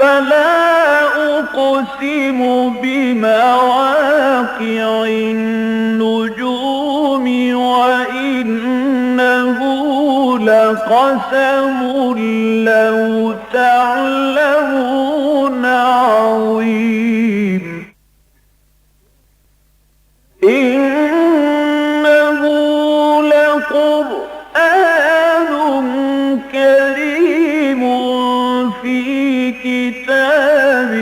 فلا أقسم بمواقع النجوم وإنه لقسم لو تعلمون عظيم إنه لقرآن كريم في كتاب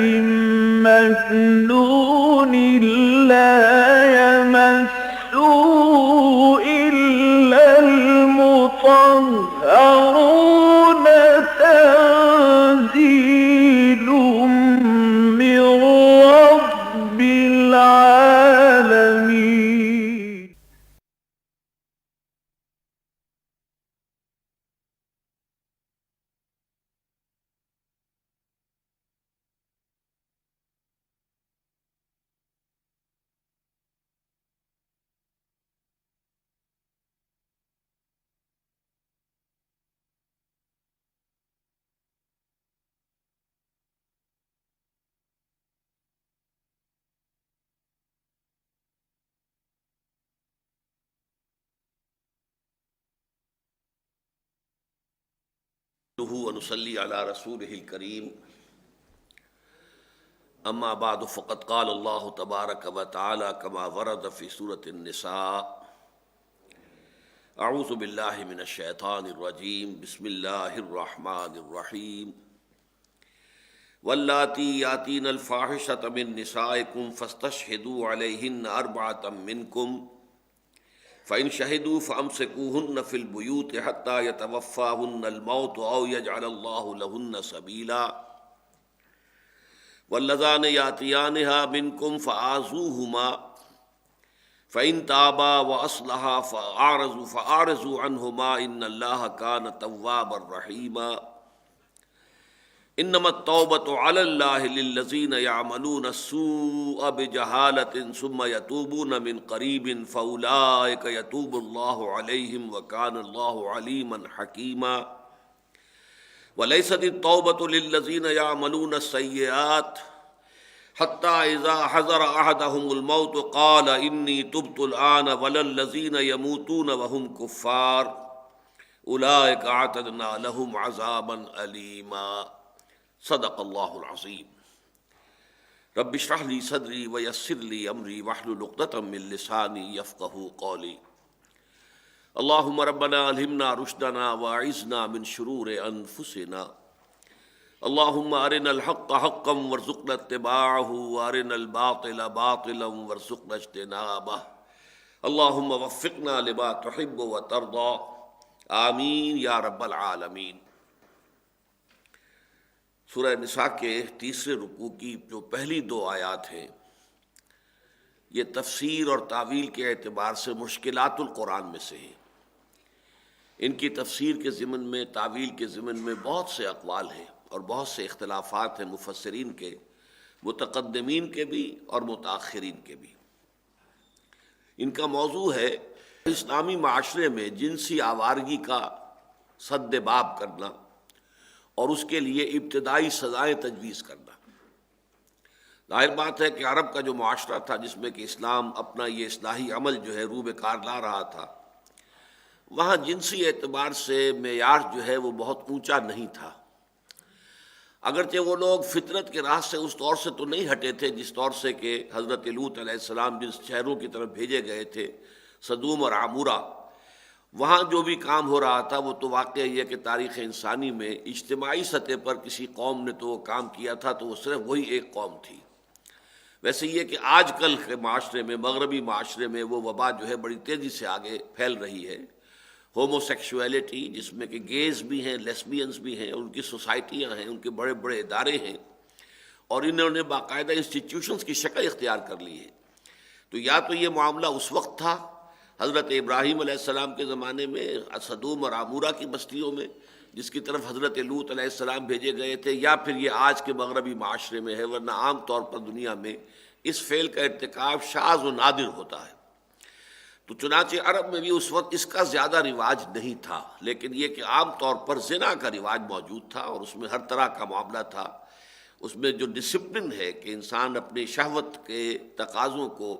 مكنون لا يمسه إلا المطهرون تنزيل من رب العالمين. ونصلي على رسوله الكريم اما بعد فقد قال الله تبارك وتعالى كما ورد في سورة النساء اعوذ بالله من الشيطان الرجيم بسم الله الرحمن الرحيم واللاتي ياتين الفاحشة من نسائكم فاستشهدوا عليهن أربعة منكم فإن شهدوا فأمسكوهن في البيوت حتى يتوفاهن الموت أو يجعل الله لهن سبيلا واللذان يأتيانها منكم فآذوهما فإن تابا وأصلحا فأعرضوا عنهما إن الله كان توابا رحيما انما التوبة على الله للذين يعملون السوء بجهالة ثم يتوبون من قريب فأولئك يتوب الله عليهم وكان الله عليما حكيما وليست التوبة للذين يعملون السيئات حتى إذا حضر أحدهم الموت قال إني تبت الآن ولا الذين يموتون وهم كفار أولئك أعتدنا لهم عذابا أليما صدق اللہ العظیم رب اشرح لی صدری ویسر لی امری واحلل عقدۃ من لسانی یفقہوا قولی اللہم ربنا الہمنا رشدنا واعذنا من شرور انفسنا اللہم ارنا الحق حقا وارزقنا اتباعہ وارنا الباطل باطلا وارزقنا اجتنابہ اللہم وفقنا لما تحب وترضى آمین یا رب العالمین۔ سورہ نساء کے تیسرے رکوع کی جو پہلی دو آیات ہیں یہ تفسیر اور تعویل کے اعتبار سے مشکلات القرآن میں سے ہیں۔ ان کی تفسیر کے ضمن میں، تعویل کے ضمن میں بہت سے اقوال ہیں اور بہت سے اختلافات ہیں مفسرین کے، متقدمین کے بھی اور متاخرین کے بھی۔ ان کا موضوع ہے اسلامی معاشرے میں جنسی آوارگی کا سد باب کرنا اور اس کے لیے ابتدائی سزائیں تجویز کرنا۔ ظاہر بات ہے کہ عرب کا جو معاشرہ تھا جس میں کہ اسلام اپنا یہ اصلاحی عمل جو ہے روبے کار لا رہا تھا، وہاں جنسی اعتبار سے معیار جو ہے وہ بہت اونچا نہیں تھا۔ اگرچہ وہ لوگ فطرت کے راہ سے اس طور سے تو نہیں ہٹے تھے جس طور سے کہ حضرت لوط علیہ السلام جس شہروں کی طرف بھیجے گئے تھے، سدوم اور عمورہ، وہاں جو بھی کام ہو رہا تھا وہ تو واقعہ یہ ہے کہ تاریخ انسانی میں اجتماعی سطح پر کسی قوم نے تو وہ کام کیا تھا تو وہ صرف وہی ایک قوم تھی۔ ویسے یہ کہ آج کل کے معاشرے میں، مغربی معاشرے میں، وہ وبا جو ہے بڑی تیزی سے آگے پھیل رہی ہے۔ ہومو سیکشولیٹی، جس میں کہ گیز بھی ہیں، لیسبینز بھی ہیں، ان کی سوسائٹیاں ہیں، ان کے بڑے بڑے ادارے ہیں اور انہوں نے باقاعدہ انسٹیٹیوشنز کی شکل اختیار کر لی ہے۔ تو یا تو یہ معاملہ اس وقت تھا حضرت ابراہیم علیہ السلام کے زمانے میں سدوم اور عمورہ کی بستیوں میں جس کی طرف حضرت لوط علیہ السلام بھیجے گئے تھے، یا پھر یہ آج کے مغربی معاشرے میں ہے، ورنہ عام طور پر دنیا میں اس فعل کا ارتکاب شاذ و نادر ہوتا ہے۔ تو چنانچہ عرب میں بھی اس وقت اس کا زیادہ رواج نہیں تھا، لیکن یہ کہ عام طور پر زنا کا رواج موجود تھا اور اس میں ہر طرح کا معاملہ تھا۔ اس میں جو ڈسپلن ہے کہ انسان اپنی شہوت کے تقاضوں کو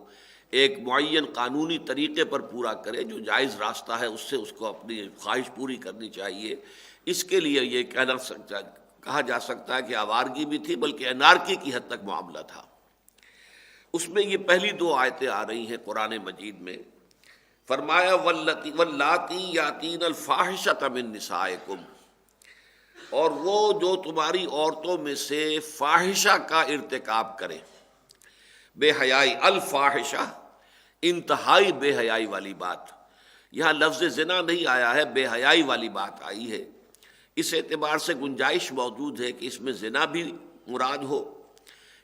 ایک معین قانونی طریقے پر پورا کرے، جو جائز راستہ ہے اس سے اس کو اپنی خواہش پوری کرنی چاہیے، اس کے لیے یہ کہا جا سکتا ہے کہ آوارگی بھی تھی، بلکہ انارکی کی حد تک معاملہ تھا۔ اس میں یہ پہلی دو آیتیں آ رہی ہیں قرآن مجید میں، فرمایا واللاتی یاتین الفاحشۃ من نسائکم، اور وہ جو تمہاری عورتوں میں سے فاحشہ کا ارتکاب کرے، بے حیائی، الفاحشہ انتہائی بے حیائی والی بات، یہاں لفظ زنا نہیں آیا ہے، بے حیائی والی بات آئی ہے۔ اس اعتبار سے گنجائش موجود ہے کہ اس میں زنا بھی مراد ہو،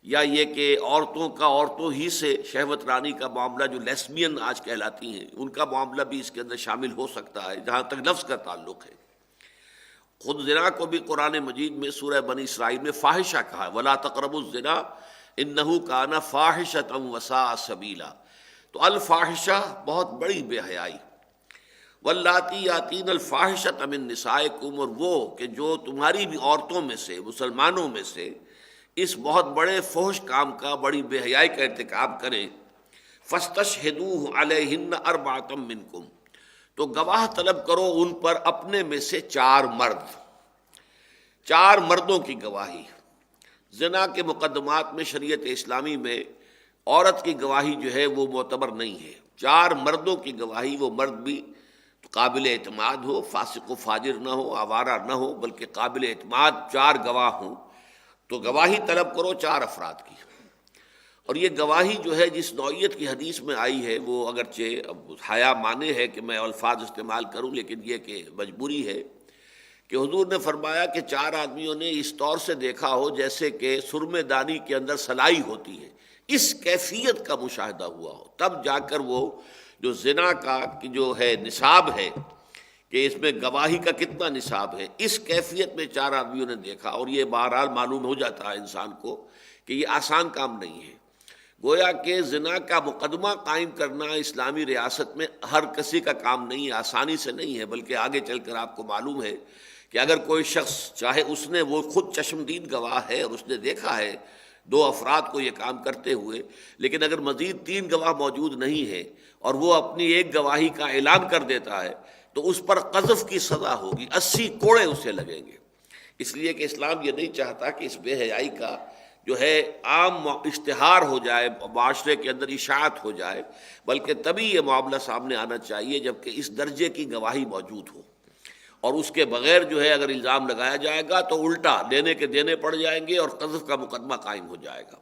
یا یہ کہ عورتوں کا عورتوں ہی سے شہوت رانی کا معاملہ، جو لیسبین آج کہلاتی ہیں، ان کا معاملہ بھی اس کے اندر شامل ہو سکتا ہے جہاں تک لفظ کا تعلق ہے۔ خود زنا کو بھی قرآن مجید میں سورہ بنی اسرائیل میں فاحشہ کہا ہے، وَلَا تَقْرَبُوا الزِّنَا إِنَّهُ كَانَ فَاحِشَةً وَسَاءَ سَبِيلًا، تو الفاحشہ بہت بڑی بے حیائی، واللاتی یاتین الفاحشۃ من نسائکم، اور وہ کہ جو تمہاری بھی عورتوں میں سے، مسلمانوں میں سے اس بہت بڑے فحش کام کا، بڑی بے حیائی کا ارتکاب کریں، فاستشہدوا علیہن اربعۃ منکم، تو گواہ طلب کرو ان پر اپنے میں سے 4 مرد، 4 مردوں کی گواہی۔ زنا کے مقدمات میں شریعت اسلامی میں عورت کی گواہی جو ہے وہ معتبر نہیں ہے، 4 مردوں کی گواہی، وہ مرد بھی قابل اعتماد ہو، فاسق و فاجر نہ ہو، آوارہ نہ ہو، بلکہ قابل اعتماد 4 گواہ ہوں، تو گواہی طلب کرو 4 افراد کی۔ اور یہ گواہی جو ہے جس نوعیت کی حدیث میں آئی ہے، وہ اگرچہ اب حیا مانے ہے کہ میں الفاظ استعمال کروں، لیکن یہ کہ مجبوری ہے کہ حضور نے فرمایا کہ 4 آدمیوں نے اس طور سے دیکھا ہو جیسے کہ سرمے دانی کے اندر سلائی ہوتی ہے، اس کیفیت کا مشاہدہ ہوا ہو، تب جا کر وہ جو زنا کا جو ہے نصاب ہے کہ اس میں گواہی کا کتنا نصاب ہے، اس کیفیت میں 4 آدمیوں نے دیکھا، اور یہ بہرحال معلوم ہو جاتا ہے انسان کو کہ یہ آسان کام نہیں ہے۔ گویا کہ زنا کا مقدمہ قائم کرنا اسلامی ریاست میں ہر کسی کا کام نہیں ہے، آسانی سے نہیں ہے، بلکہ آگے چل کر آپ کو معلوم ہے کہ اگر کوئی شخص چاہے اس نے وہ خود چشمدید گواہ ہے اور اس نے دیکھا ہے 2 افراد کو یہ کام کرتے ہوئے، لیکن اگر مزید 3 گواہ موجود نہیں ہے اور وہ اپنی ایک گواہی کا اعلان کر دیتا ہے تو اس پر قذف کی سزا ہوگی، 80 کوڑے اسے لگیں گے۔ اس لیے کہ اسلام یہ نہیں چاہتا کہ اس بے حیائی کا جو ہے عام اشتہار ہو جائے، معاشرے کے اندر اشاعت ہو جائے، بلکہ تبھی یہ معاملہ سامنے آنا چاہیے جب کہ اس درجے کی گواہی موجود ہو، اور اس کے بغیر جو ہے اگر الزام لگایا جائے گا تو الٹا لینے کے دینے پڑ جائیں گے اور قذف کا مقدمہ قائم ہو جائے گا۔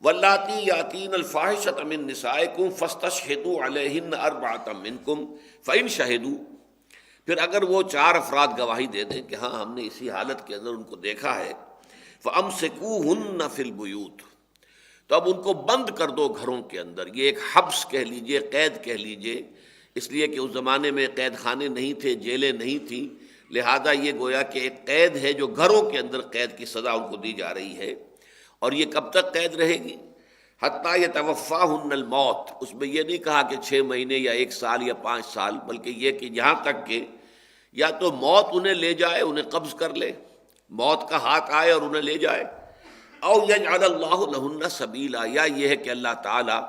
واللاتی یاتین الفاحشۃ من نسائکم فاستشہدوا علیہن اربعۃ منکم فإن شہدوا، پھر اگر وہ 4 افراد گواہی دے دیں کہ ہاں ہم نے اسی حالت کے اندر ان کو دیکھا ہے، فامسکوہن فی البیوت، تو اب ان کو بند کر دو گھروں کے اندر۔ یہ ایک حبس کہہ لیجئے، قید کہہ لیجئے، اس لیے کہ اس زمانے میں قید خانے نہیں تھے، جیلیں نہیں تھیں، لہذا یہ گویا کہ ایک قید ہے جو گھروں کے اندر قید کی سزا ان کو دی جا رہی ہے۔ اور یہ کب تک قید رہے گی؟ حتیٰ یتوفاہن الموت، اس میں یہ نہیں کہا کہ 6 مہینے یا 1 سال یا 5 سال، بلکہ یہ کہ یہاں تک کہ یا تو موت انہیں لے جائے، انہیں قبض کر لے، موت کا ہاتھ آئے اور انہیں لے جائے، او یجعل اللہ لہن سبیلا، یا یہ ہے کہ اللہ تعالیٰ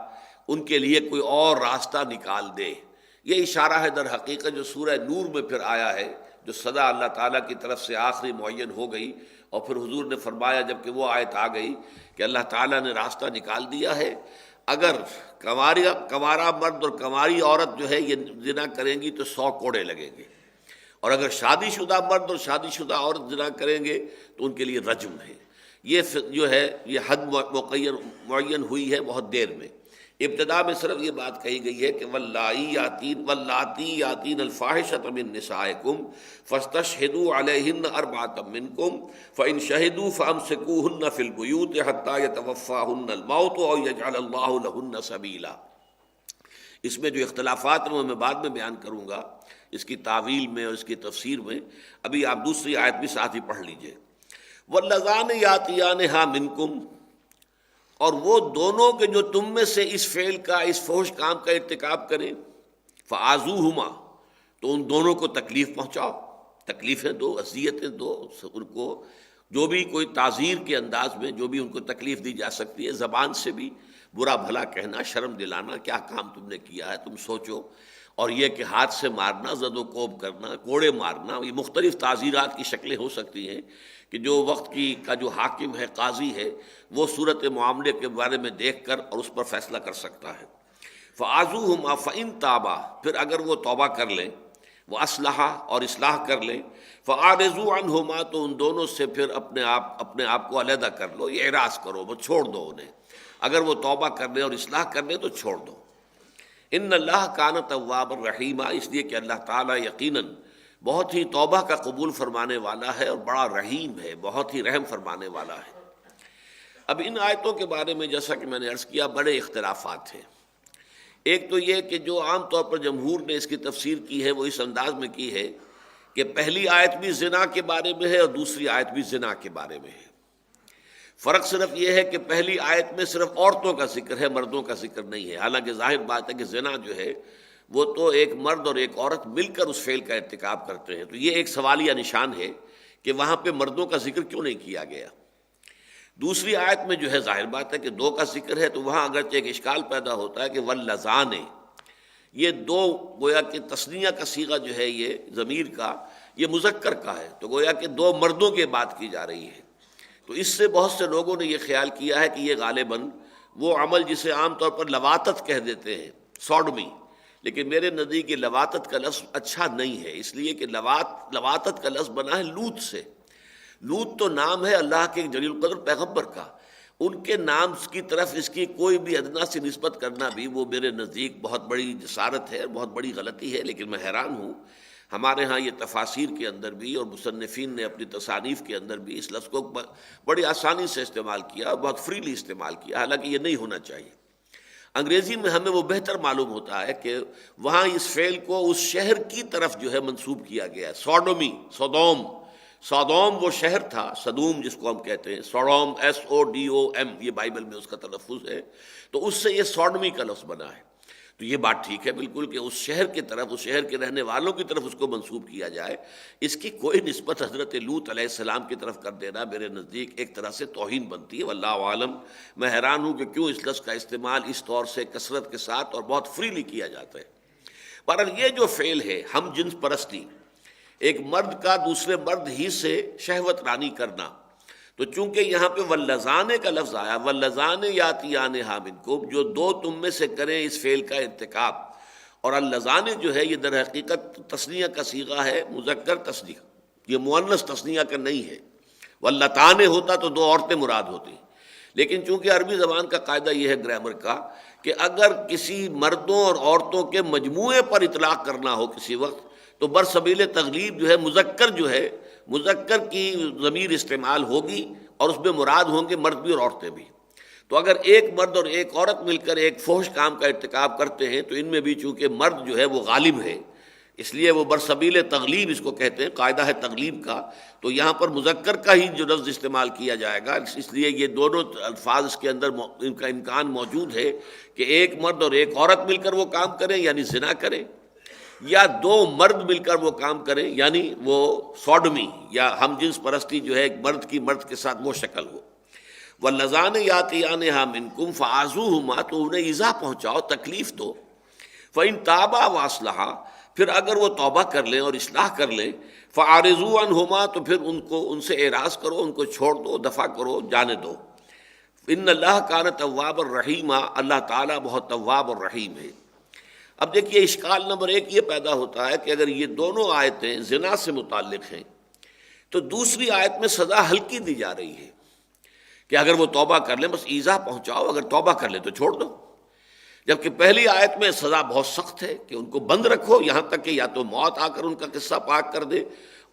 ان کے لیے کوئی اور راستہ نکال دے۔ یہ اشارہ ہے در حقیقت جو سورہ نور میں پھر آیا ہے، جو سزا اللہ تعالیٰ کی طرف سے آخری معین ہو گئی، اور پھر حضور نے فرمایا جب کہ وہ آیت آ گئی کہ اللہ تعالیٰ نے راستہ نکال دیا ہے، اگر کنوارا مرد اور کنواری عورت جو ہے یہ زنا کریں گی تو 100 کوڑے لگیں گے، اور اگر شادی شدہ مرد اور شادی شدہ عورت زنا کریں گے تو ان کے لیے رجم ہے۔ یہ جو ہے یہ حد معین ہوئی ہے بہت دیر میں۔ ابتدا میں صرف یہ بات کہی گئی ہے کہ واللاتی یاتین الفاحشۃ من نسائکم فاستشہدوا علیہن اربعۃ منکم فإن شہدوا فامسکوہن فی البیوت حتیٰ یتوفاہن الموت او یجعل اللہ لہن سبیلا۔ اس میں جو اختلافات ہیں وہ میں بعد میں بیان کروں گا، اس کی تعویل میں اور اس کی تفسیر میں۔ ابھی آپ دوسری آیت بھی ساتھ ہی پڑھ لیجئے۔ واللذان یاتیانہا منکم، اور وہ دونوں کے جو تم میں سے اس فعل کا، اس فحش کام کا ارتکاب کریں، فآذوہما، تو ان دونوں کو تکلیف پہنچاؤ، تکلیفیں دو، اذیتیں دو، ان کو جو بھی کوئی تعزیر کے انداز میں جو بھی ان کو تکلیف دی جا سکتی ہے، زبان سے بھی برا بھلا کہنا، شرم دلانا، کیا کام تم نے کیا ہے تم سوچو، اور یہ کہ ہاتھ سے مارنا، زد و کوب کرنا، کوڑے مارنا، یہ مختلف تعزیرات کی شکلیں ہو سکتی ہیں کہ جو وقت کا جو حاکم ہے، قاضی ہے، وہ صورت معاملے کے بارے میں دیکھ کر اور اس پر فیصلہ کر سکتا ہے۔ فَعَزُوهُمَا فَإِن تَابَا، پھر اگر وہ توبہ کر لیں، وہ اصلاح اور اصلاح کر لیں، فَأَعْرِضُوا عَنْهُمَا، تو ان دونوں سے پھر اپنے آپ کو علیحدہ کر لو، یہ اعراض کرو، وہ چھوڑ دو انہیں۔ اگر وہ توبہ کر لیں اور اصلاح کر لیں تو چھوڑ دو۔ ان اللہ کان تواب الرحیمہ، اس لیے کہ اللہ تعالیٰ یقیناً بہت ہی توبہ کا قبول فرمانے والا ہے اور بڑا رحیم ہے، بہت ہی رحم فرمانے والا ہے۔ اب ان آیتوں کے بارے میں جیسا کہ میں نے عرض کیا، بڑے اختلافات ہیں۔ ایک تو یہ کہ جو عام طور پر جمہور نے اس کی تفسیر کی ہے وہ اس انداز میں کی ہے کہ پہلی آیت بھی زنا کے بارے میں ہے اور دوسری آیت بھی زنا کے بارے میں ہے۔ فرق صرف یہ ہے کہ پہلی آیت میں صرف عورتوں کا ذکر ہے، مردوں کا ذکر نہیں ہے، حالانکہ ظاہر بات ہے کہ زنا جو ہے وہ تو ایک مرد اور ایک عورت مل کر اس فعل کا ارتکاب کرتے ہیں، تو یہ ایک سوالیہ نشان ہے کہ وہاں پہ مردوں کا ذکر کیوں نہیں کیا گیا۔ دوسری آیت میں جو ہے ظاہر بات ہے کہ دو کا ذکر ہے، تو وہاں اگرچہ ایک اشکال پیدا ہوتا ہے کہ واللذان، یہ دو گویا کہ تثنیہ کا صیغہ جو ہے یہ ضمیر کا، یہ مذکر کا ہے، تو گویا کہ دو مردوں کی بات کی جا رہی ہے۔ تو اس سے بہت سے لوگوں نے یہ خیال کیا ہے کہ یہ غالباً وہ عمل جسے عام طور پر لواطت کہہ دیتے ہیں، سوڈمی، لیکن میرے نزدیک یہ لواطت کا لفظ اچھا نہیں ہے، اس لیے کہ لواطت کا لفظ بنا ہے لوط سے۔ لوط تو نام ہے اللہ کے جلیل القدر پیغمبر کا، ان کے نام کی طرف اس کی کوئی بھی ادنا سی نسبت کرنا بھی وہ میرے نزدیک بہت بڑی جسارت ہے، بہت بڑی غلطی ہے۔ لیکن میں حیران ہوں، ہمارے ہاں یہ تفاسیر کے اندر بھی اور مصنفین نے اپنی تصانیف کے اندر بھی اس لفظ کو بڑی آسانی سے استعمال کیا، بہت فریلی استعمال کیا، حالانکہ یہ نہیں ہونا چاہیے۔ انگریزی میں ہمیں وہ بہتر معلوم ہوتا ہے کہ وہاں اس فعل کو اس شہر کی طرف جو ہے منسوب کیا گیا ہے، سوڈومی، سودوم وہ شہر تھا، صدوم جس کو ہم کہتے ہیں، سوڈوم SODOM، یہ بائبل میں اس کا تلفظ ہے، تو اس سے یہ سوڈمی کا لفظ بنا ہے۔ تو یہ بات ٹھیک ہے بالکل کہ اس شہر کی طرف، اس شہر کے رہنے والوں کی طرف اس کو منسوب کیا جائے، اس کی کوئی نسبت حضرت لوط علیہ السلام کی طرف کر دینا میرے نزدیک ایک طرح سے توہین بنتی ہے، واللہ عالم۔ میں حیران ہوں کہ کیوں اس لفظ کا استعمال اس طور سے کثرت کے ساتھ اور بہت فریلی کیا جاتا ہے۔ پر یہ جو فعل ہے ہم جنس پرستی، ایک مرد کا دوسرے مرد ہی سے شہوت رانی کرنا، تو چونکہ یہاں پہ واللذان کا لفظ آیا، واللذان یاتیانہا منکم، جو دو تم میں سے کریں اس فعل کا ارتکاب، اور اللذان جو ہے یہ در حقیقت تثنیہ کا صیغہ ہے، مذکر تثنیہ، یہ مؤنث تثنیہ کا نہیں ہے۔ واللتان ہوتا تو دو عورتیں مراد ہوتی، لیکن چونکہ عربی زبان کا قاعدہ یہ ہے گرامر کا کہ اگر کسی مردوں اور عورتوں کے مجموعے پر اطلاق کرنا ہو کسی وقت، تو برسبیل تغلیب جو ہے مذکر کی ضمیر استعمال ہوگی اور اس میں مراد ہوں گے مرد بھی اور عورتیں بھی۔ تو اگر ایک مرد اور ایک عورت مل کر ایک فحش کام کا ارتکاب کرتے ہیں تو ان میں بھی چونکہ مرد جو ہے وہ غالب ہے، اس لیے وہ برسبیل تغلیب اس کو کہتے ہیں، قاعدہ ہے تغلیب کا، تو یہاں پر مذکر کا ہی جو لفظ استعمال کیا جائے گا، اس لیے یہ دونوں الفاظ اس کے اندر ان کا امکان موجود ہے کہ ایک مرد اور ایک عورت مل کر وہ کام کریں یعنی زنا کریں، یا دو مرد مل کر وہ کام کریں یعنی وہ سوڈمی یا ہم جنس پرستی جو ہے ایک مرد کی مرد کے ساتھ وہ شکل ہو۔ واللذان یاتیانہا منکم فآذوہما، تو انہیں ایذا پہنچاؤ، تکلیف دو، فإن تابا واصلحا، پھر اگر وہ توبہ کر لیں اور اصلاح کر لیں، فأعرضوا عنہما، تو پھر ان سے اعراض کرو، ان کو چھوڑ دو، دفع کرو، جانے دو۔ ان اللہ کان تواب الرحیم، اللہ تعالیٰ بہت تواب اور رحیم ہے۔ اب دیکھیے اشکال نمبر ایک یہ پیدا ہوتا ہے کہ اگر یہ دونوں آیتیں زنا سے متعلق ہیں تو دوسری آیت میں سزا ہلکی دی جا رہی ہے کہ اگر وہ توبہ کر لیں، بس ایذا پہنچاؤ، اگر توبہ کر لیں تو چھوڑ دو، جبکہ پہلی آیت میں سزا بہت سخت ہے کہ ان کو بند رکھو یہاں تک کہ یا تو موت آ کر ان کا قصہ پاک کر دے،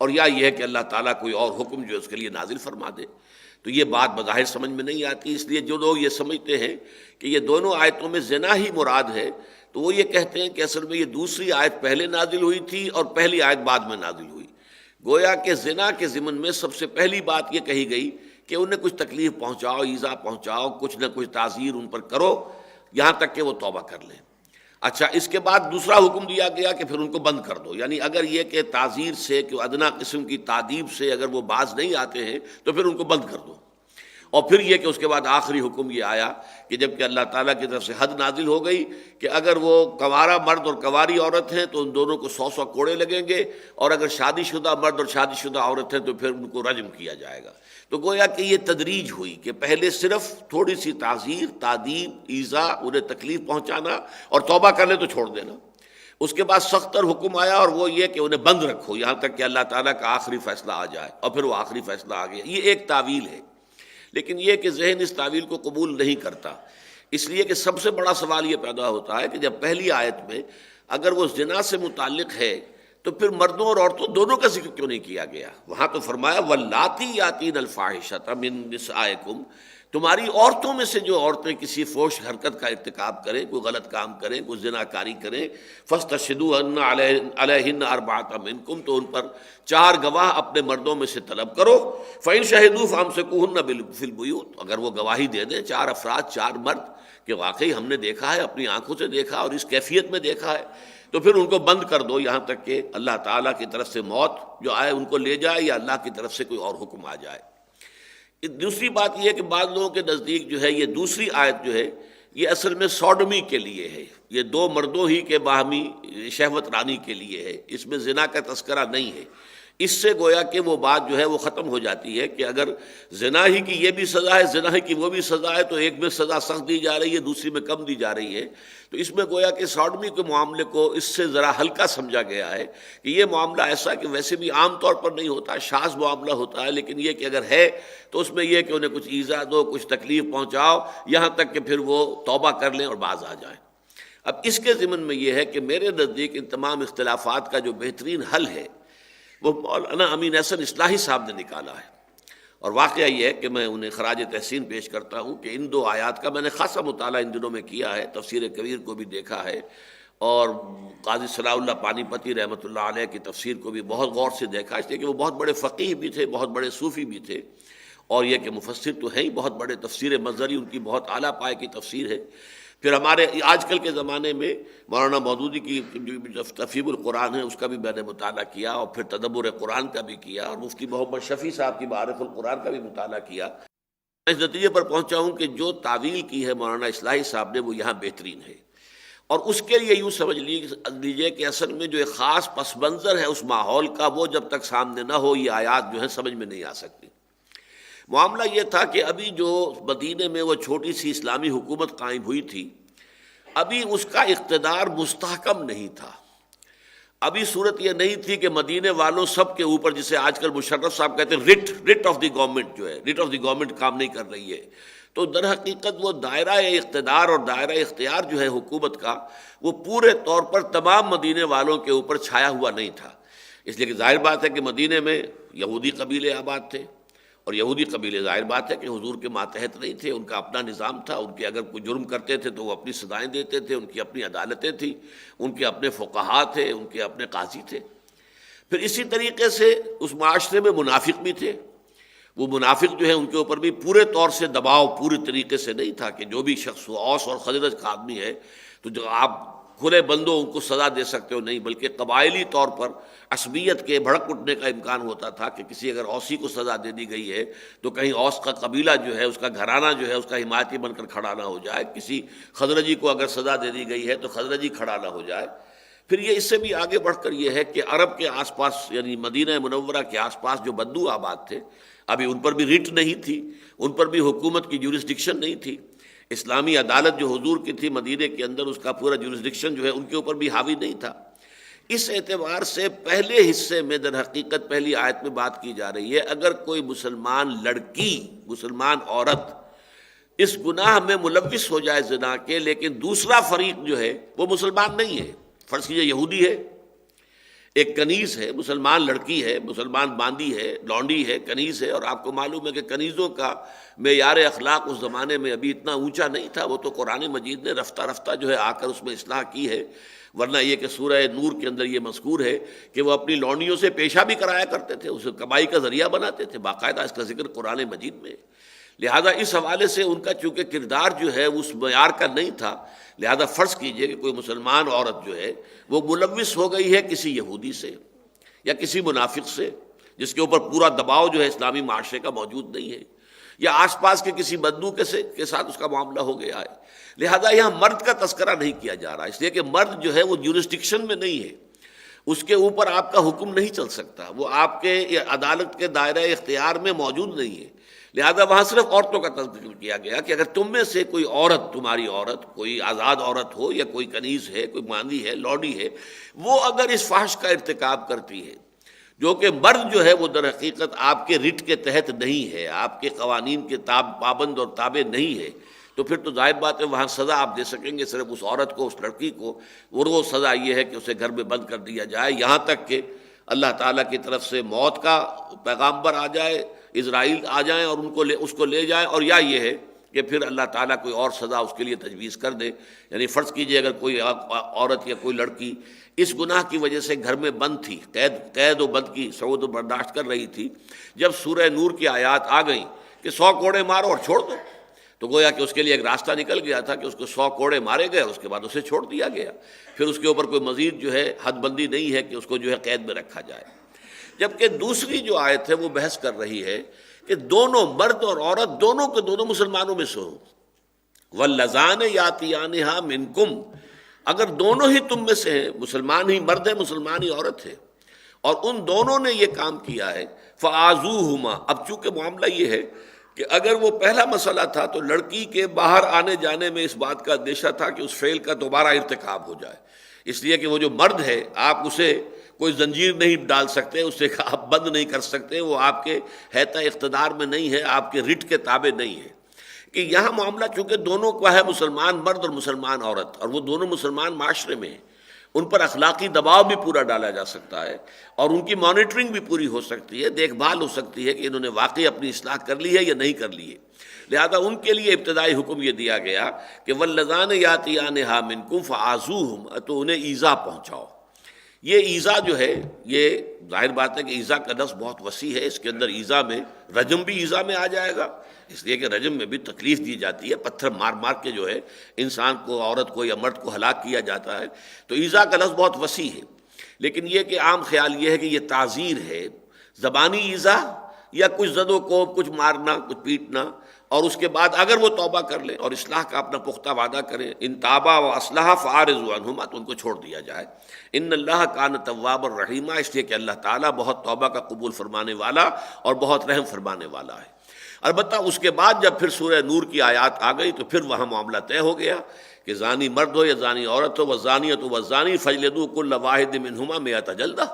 اور یا یہ ہے کہ اللہ تعالیٰ کوئی اور حکم جو ہے اس کے لیے نازل فرما دے۔ تو یہ بات بظاہر سمجھ میں نہیں آتی، اس لیے جو لوگ یہ سمجھتے ہیں کہ یہ دونوں آیتوں میں زنا ہی مراد ہے، تو وہ یہ کہتے ہیں کہ اصل میں یہ دوسری آیت پہلے نازل ہوئی تھی اور پہلی آیت بعد میں نازل ہوئی، گویا کہ زنا کے ضمن میں سب سے پہلی بات یہ کہی گئی کہ انہیں کچھ تکلیف پہنچاؤ، ایذا پہنچاؤ، کچھ نہ کچھ تعزیر ان پر کرو، یہاں تک کہ وہ توبہ کر لیں۔ اچھا، اس کے بعد دوسرا حکم دیا گیا کہ پھر ان کو بند کر دو، یعنی اگر یہ کہ تعزیر سے کہ ادنا قسم کی تعدیب سے اگر وہ باز نہیں آتے ہیں تو پھر ان کو بند کر دو۔ اور پھر یہ کہ اس کے بعد آخری حکم یہ آیا کہ جب کہ اللہ تعالیٰ کی طرف سے حد نازل ہو گئی کہ اگر وہ کنوارا مرد اور کنواری عورت ہیں تو ان دونوں کو 100 کوڑے لگیں گے، اور اگر شادی شدہ مرد اور شادی شدہ عورت ہیں تو پھر ان کو رجم کیا جائے گا۔ تو گویا کہ یہ تدریج ہوئی کہ پہلے صرف تھوڑی سی تعزیر، تعدیب، ایذا، انہیں تکلیف پہنچانا اور توبہ کر لیں تو چھوڑ دینا۔ اس کے بعد سخت تر حکم آیا اور وہ یہ کہ انہیں بند رکھو یہاں تک کہ اللہ تعالیٰ کا آخری فیصلہ آ جائے، اور پھر وہ آخری فیصلہ آ گیا۔ یہ ایک تعویل ہے، لیکن یہ کہ ذہن اس تعویل کو قبول نہیں کرتا، اس لیے کہ سب سے بڑا سوال یہ پیدا ہوتا ہے کہ جب پہلی آیت میں اگر وہ زنا سے متعلق ہے تو پھر مردوں اور عورتوں دونوں کا ذکر کیوں نہیں کیا گیا؟ وہاں تو فرمایا واللاتی یاتین الفاحشۃ من نسائکم، تمہاری عورتوں میں سے جو عورتیں کسی فحش حرکت کا ارتکاب کریں، کوئی غلط کام کریں، کوئی زنا کاری کریں، فاستشہدوہن علیہن اربعۃ منکم، تو ان پر 4 گواہ اپنے مردوں میں سے طلب کرو، فإن شہدوا فامسکوہن فی البیوت، اگر وہ گواہی دے دیں 4 افراد 4 مرد کہ واقعی ہم نے دیکھا ہے، اپنی آنکھوں سے دیکھا اور اس کیفیت میں دیکھا ہے، تو پھر ان کو بند کر دو یہاں تک کہ اللہ تعالیٰ کی طرف سے موت جو آئے ان کو لے جائے یا اللہ کی طرف سے کوئی اور حکم آ جائے۔ دوسری بات یہ ہے کہ بعض لوگوں کے نزدیک جو ہے یہ دوسری آیت جو ہے یہ اصل میں سوڈمی کے لیے ہے، یہ 2 مردوں ہی کے باہمی شہوت رانی کے لیے ہے، اس میں زنا کا تذکرہ نہیں ہے۔ اس سے گویا کہ وہ بات جو ہے وہ ختم ہو جاتی ہے کہ اگر زنا ہی کی یہ بھی سزا ہے، زنا ہی کی وہ بھی سزا ہے، تو ایک میں سزا سخت دی جا رہی ہے، دوسری میں کم دی جا رہی ہے، تو اس میں گویا کہ سوڈمی کے معاملے کو اس سے ذرا ہلکا سمجھا گیا ہے کہ یہ معاملہ ایسا کہ ویسے بھی عام طور پر نہیں ہوتا، شاذ معاملہ ہوتا ہے، لیکن یہ کہ اگر ہے تو اس میں یہ کہ انہیں کچھ ایذا دو، کچھ تکلیف پہنچاؤ، یہاں تک کہ پھر وہ توبہ کر لیں اور باز آ جائیں۔ اب اس کے ضمن میں یہ ہے کہ میرے نزدیک ان تمام اختلافات کا جو بہترین حل ہے وہ مولانا امین احسن اصلاحی صاحب نے نکالا ہے، اور واقعہ یہ ہے کہ میں انہیں خراج تحسین پیش کرتا ہوں کہ ان 2 آیات کا میں نے خاصا مطالعہ ان دنوں میں کیا ہے، تفسیر کبیر کو بھی دیکھا ہے، اور قاضی صلاح اللہ پانی پتی رحمۃ اللہ علیہ کی تفسیر کو بھی بہت غور سے دیکھا، اس لیے کہ وہ بہت بڑے فقیہ بھی تھے، بہت بڑے صوفی بھی تھے، اور یہ کہ مفسر تو ہیں ہی بہت بڑے، تفسیر مظہری ان کی بہت اعلیٰ پائے کی تفسیر ہے۔ پھر ہمارے آج کل کے زمانے میں مولانا مودودی کی جو تفہیم القرآن ہے اس کا بھی میں نے مطالعہ کیا، اور پھر تدبر قرآن کا بھی کیا، اور مفتی محمد شفیع صاحب کی معارف القرآن کا بھی مطالعہ کیا۔ میں اس نتیجے پر پہنچا ہوں کہ جو تعویل کی ہے مولانا اصلاحی صاحب نے وہ یہاں بہترین ہے، اور اس کے لیے یوں سمجھ لیجیے کہ اصل میں جو ایک خاص پس منظر ہے اس ماحول کا، وہ جب تک سامنے نہ ہو یہ آیات جو ہے سمجھ میں نہیں آ سکتی۔ معاملہ یہ تھا کہ ابھی جو مدینے میں وہ چھوٹی سی اسلامی حکومت قائم ہوئی تھی، ابھی اس کا اقتدار مستحکم نہیں تھا، ابھی صورت یہ نہیں تھی کہ مدینے والوں سب کے اوپر، جسے آج کل مشرف صاحب کہتے ہیں ریٹ آف دی گورنمنٹ، جو ہے ریٹ آف دی گورنمنٹ کام نہیں کر رہی ہے، تو در حقیقت وہ دائرہ اقتدار اور دائرہ اختیار جو ہے حکومت کا وہ پورے طور پر تمام مدینے والوں کے اوپر چھایا ہوا نہیں تھا، اس لیے کہ ظاہر بات ہے کہ مدینے میں یہودی قبیلے آباد تھے، اور یہودی قبیلے ظاہر بات ہے کہ حضور کے ماتحت نہیں تھے، ان کا اپنا نظام تھا، ان کے اگر کوئی جرم کرتے تھے تو وہ اپنی سزائیں دیتے تھے، ان کی اپنی عدالتیں تھیں، ان کے اپنے فقہا تھے، ان کے اپنے قاضی تھے۔ پھر اسی طریقے سے اس معاشرے میں منافق بھی تھے، وہ منافق جو ہے ان کے اوپر بھی پورے طور سے دباؤ پورے طریقے سے نہیں تھا کہ جو بھی شخص اوس اور خزرج کا آدمی ہے تو جو آپ کھلے بندوں ان کو سزا دے سکتے ہو، نہیں، بلکہ قبائلی طور پر عصبیت کے بھڑک اٹھنے کا امکان ہوتا تھا کہ کسی اگر اوسی کو سزا دے دی گئی ہے تو کہیں اوس کا قبیلہ جو ہے، اس کا گھرانہ جو ہے، اس کا حمایتی بن کر کھڑا نہ ہو جائے، کسی خزرجی کو اگر سزا دے دی گئی ہے تو خزرجی کھڑا نہ ہو جائے۔ پھر یہ اس سے بھی آگے بڑھ کر یہ ہے کہ عرب کے آس پاس یعنی مدینہ منورہ کے آس پاس جو بدو آباد تھے، ابھی ان پر بھی ریٹ نہیں تھی، ان پر بھی حکومت کی جورسڈکشن نہیں تھی، اسلامی عدالت جو حضور کی تھی مدینے کے اندر اس کا پورا جورسڈکشن جو ہے ان کے اوپر بھی حاوی نہیں تھا۔ اس اعتبار سے پہلے حصے میں در حقیقت پہلی آیت میں بات کی جا رہی ہے اگر کوئی مسلمان لڑکی، مسلمان عورت اس گناہ میں ملوث ہو جائے زنا کے، لیکن دوسرا فریق جو ہے وہ مسلمان نہیں ہے، فرض کیجیے یہودی ہے، ایک کنیز ہے، مسلمان لڑکی ہے، مسلمان باندی ہے، لونڈی ہے، کنیز ہے، اور آپ کو معلوم ہے کہ کنیزوں کا معیار اخلاق اس زمانے میں ابھی اتنا اونچا نہیں تھا، وہ تو قرآن مجید نے رفتہ رفتہ جو ہے آ کر اس میں اصلاح کی ہے، ورنہ یہ کہ سورہ نور کے اندر یہ مذکور ہے کہ وہ اپنی لونڈیوں سے پیشہ بھی کرایا کرتے تھے، اسے کمائی کا ذریعہ بناتے تھے، باقاعدہ اس کا ذکر قرآن مجید میں ہے۔ لہذا اس حوالے سے ان کا چونکہ کردار جو ہے اس معیار کا نہیں تھا، لہذا فرض کیجئے کہ کوئی مسلمان عورت جو ہے وہ ملوث ہو گئی ہے کسی یہودی سے یا کسی منافق سے جس کے اوپر پورا دباؤ جو ہے اسلامی معاشرے کا موجود نہیں ہے، یا آس پاس کے کسی بدو کے ساتھ اس کا معاملہ ہو گیا ہے، لہذا یہاں مرد کا تذکرہ نہیں کیا جا رہا، اس لیے کہ مرد جو ہے وہ جورسڈکشن میں نہیں ہے، اس کے اوپر آپ کا حکم نہیں چل سکتا، وہ آپ کے عدالت کے دائرہ اختیار میں موجود نہیں ہے، لہذا وہاں صرف عورتوں کا تذکر کیا گیا کہ اگر تم میں سے کوئی عورت، تمہاری عورت، کوئی آزاد عورت ہو یا کوئی کنیز ہے، کوئی ماندی ہے، لوڈی ہے، وہ اگر اس فحش کا ارتکاب کرتی ہے جو کہ مرد جو ہے وہ در حقیقت آپ کے رٹ کے تحت نہیں ہے، آپ کے قوانین کے پابند اور تابع نہیں ہے، تو پھر تو ظاہر بات ہے وہاں سزا آپ دے سکیں گے صرف اس عورت کو، اس لڑکی کو، اور وہ سزا یہ ہے کہ اسے گھر میں بند کر دیا جائے، یہاں تک کہ اللہ تعالیٰ کی طرف سے موت کا پیغامبر آ جائے، اسرائیل آ جائیں اور اس کو لے جائیں، اور یا یہ ہے کہ پھر اللہ تعالیٰ کوئی اور سزا اس کے لیے تجویز کر دے۔ یعنی فرض کیجئے اگر کوئی عورت یا کوئی لڑکی اس گناہ کی وجہ سے گھر میں بند تھی، قید و بند کی صعود و برداشت کر رہی تھی، جب سورہ نور کی آیات آ گئیں کہ 100 کوڑے مارو اور چھوڑ دو، تو گویا کہ اس کے لیے ایک راستہ نکل گیا تھا کہ اس کو 100 کوڑے مارے گئے، اس کے بعد اسے چھوڑ دیا گیا، پھر اس کے اوپر کوئی مزید جو ہے حد بندی نہیں ہے کہ اس کو جو ہے قید میں رکھا جائے۔ جبکہ دوسری جو آیت ہے وہ بحث کر رہی ہے کہ دونوں مرد اور عورت دونوں کے دونوں مسلمانوں میں سے ہوں، واللذان یاتیانہا منکم، اگر دونوں ہی تم میں سے ہیں، مسلمان ہی مرد ہے، مسلمان ہی عورت ہے، اور ان دونوں نے یہ کام کیا ہے، فآذوہما، اب چونکہ معاملہ یہ ہے کہ اگر وہ پہلا مسئلہ تھا تو لڑکی کے باہر آنے جانے میں اس بات کا اندیشہ تھا کہ اس فعل کا دوبارہ ارتکاب ہو جائے، اس لیے کہ وہ جو مرد ہے آپ اسے کوئی زنجیر نہیں ڈال سکتے، اسے آپ بند نہیں کر سکتے، وہ آپ کے حیطہ اقتدار میں نہیں ہے، آپ کے رٹ کے تابع نہیں ہے، کہ یہاں معاملہ چونکہ دونوں کا ہے، مسلمان مرد اور مسلمان عورت، اور وہ دونوں مسلمان معاشرے میں ہیں، ان پر اخلاقی دباؤ بھی پورا ڈالا جا سکتا ہے اور ان کی مانیٹرنگ بھی پوری ہو سکتی ہے، دیکھ بھال ہو سکتی ہے کہ انہوں نے واقعی اپنی اصلاح کر لی ہے یا نہیں کر لی ہے، لہذا ان کے لیے ابتدائی حکم یہ دیا گیا کہ واللذان یاتیانہا منکم فآذوہم، تو انہیں ایذا پہنچاؤ۔ یہ ایذا جو ہے یہ ظاہر بات ہے کہ ایذا کا لفظ بہت وسیع ہے، اس کے اندر ایذا میں رجم بھی ایذا میں آ جائے گا، اس لیے کہ رجم میں بھی تکلیف دی جاتی ہے، پتھر مار مار کے جو ہے انسان کو، عورت کو یا مرد کو ہلاک کیا جاتا ہے، تو ایذا کا لفظ بہت وسیع ہے، لیکن یہ کہ عام خیال یہ ہے کہ یہ تعزیر ہے، زبانی ایذا یا کچھ زد و کوب، کچھ مارنا، کچھ پیٹنا، اور اس کے بعد اگر وہ توبہ کر لیں اور اصلاح کا اپنا پختہ وعدہ کریں، ان تابا و اصلحا فاعرضوا عنہما، تو ان کو چھوڑ دیا جائے۔ ان اللہ کان توابا رحیما، اس لیے کہ اللہ تعالیٰ بہت توبہ کا قبول فرمانے والا اور بہت رحم فرمانے والا ہے۔ البتہ اس کے بعد جب پھر سورہ نور کی آیات آ گئی تو پھر وہاں معاملہ طے ہو گیا کہ زانی مرد ہو یا زانی عورت ہو، والزانیۃ والزانی فاجلدوا کل واحد منہما 100 جلدہ،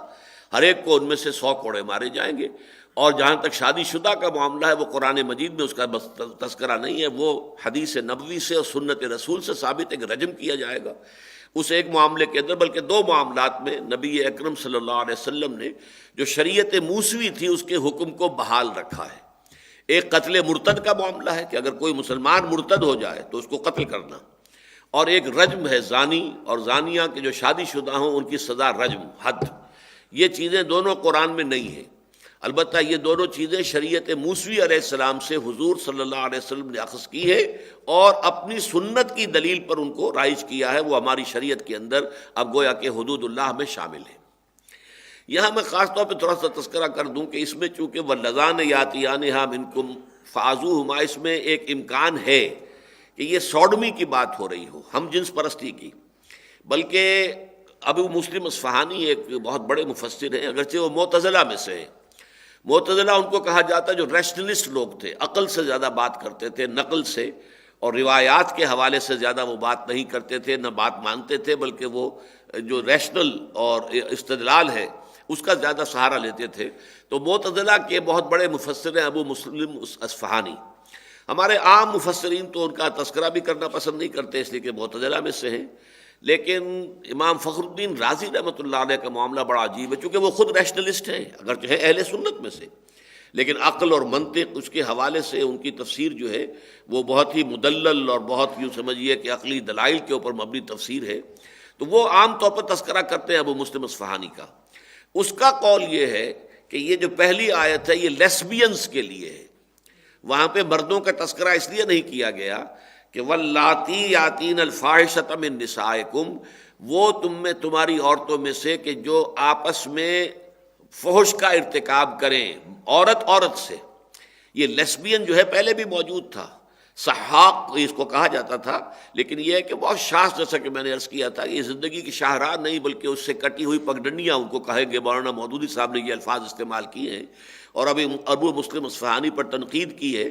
ہر ایک کو ان میں سے 100 کوڑے مارے جائیں گے۔ اور جہاں تک شادی شدہ کا معاملہ ہے وہ قرآن مجید میں اس کا تذکرہ نہیں ہے، وہ حدیث نبوی سے اور سنت رسول سے ثابت ہے کہ رجم کیا جائے گا۔ اس ایک معاملے کے اندر، بلکہ 2 معاملات میں نبی اکرم صلی اللہ علیہ وسلم نے جو شریعت موسوی تھی اس کے حکم کو بحال رکھا ہے۔ ایک قتل مرتد کا معاملہ ہے کہ اگر کوئی مسلمان مرتد ہو جائے تو اس کو قتل کرنا، اور ایک رجم ہے، زانی اور زانیہ کے جو شادی شدہ ہوں ان کی سزا رجم، حد۔ یہ چیزیں دونوں قرآن میں نہیں ہیں، البتہ یہ دونوں چیزیں شریعت موسوی علیہ السلام سے حضور صلی اللہ علیہ وسلم نے اخذ کی ہے اور اپنی سنت کی دلیل پر ان کو رائج کیا ہے، وہ ہماری شریعت کے اندر اب گویا کہ حدود اللہ میں شامل ہے۔ یہاں میں خاص طور پہ تھوڑا سا تذکرہ کر دوں کہ اس میں چونکہ واللذان یاتیانہا منکم فآذوہما، اس میں ایک امکان ہے کہ یہ سوڈمی کی بات ہو رہی ہو، ہم جنس پرستی کی، بلکہ ابو مسلم اصفہانی ایک بہت بڑے مفسر ہیں، اگرچہ وہ معتزلہ میں سے ہیں۔ معتزلہ ان کو کہا جاتا ہے جو ریشنلسٹ لوگ تھے، عقل سے زیادہ بات کرتے تھے، نقل سے اور روایات کے حوالے سے زیادہ وہ بات نہیں کرتے تھے، نہ بات مانتے تھے، بلکہ وہ جو ریشنل اور استدلال ہے اس کا زیادہ سہارا لیتے تھے۔ تو معتزلہ کے بہت بڑے مفسر ہیں ابو مسلم اصفہانی۔ ہمارے عام مفسرین تو ان کا تذکرہ بھی کرنا پسند نہیں کرتے، اس لیے کہ معتزلہ میں سے ہیں، لیکن امام فخر الدین رازی رحمۃ اللہ علیہ کا معاملہ بڑا عجیب ہے، چونکہ وہ خود ریشنلسٹ ہیں، اگرچہ ہیں اہل سنت میں سے، لیکن عقل اور منطق اس کے حوالے سے ان کی تفسیر جو ہے وہ بہت ہی مدلل اور بہت یوں سمجھیے کہ عقلی دلائل کے اوپر مبنی تفسیر ہے۔ تو وہ عام طور پر تذکرہ کرتے ہیں ابو مسلم اصفہانی کا۔ اس کا قول یہ ہے کہ یہ جو پہلی آیت ہے یہ لیسبینز کے لیے ہے، وہاں پہ مردوں کا تذکرہ اس لیے نہیں کیا گیا کہ واللاتی یاتین الفاحشۃ من نسائکم، وہ تم میں تمہاری عورتوں میں سے کہ جو آپس میں فحش کا ارتکاب کریں، عورت سے. یہ لیسبین جو ہے پہلے بھی موجود تھا، سحاق اس کو کہا جاتا تھا، لیکن یہ ہے کہ بہت شاذ، جیسا کہ میں نے عرض کیا تھا، یہ زندگی کی شاہراہ نہیں بلکہ اس سے کٹی ہوئی پگڈنڈیاں ان کو کہیں گے. مولانا مودودی صاحب نے یہ الفاظ استعمال کیے ہیں، اور ابھی ابو مسلم اصفہانی پر تنقید کی ہے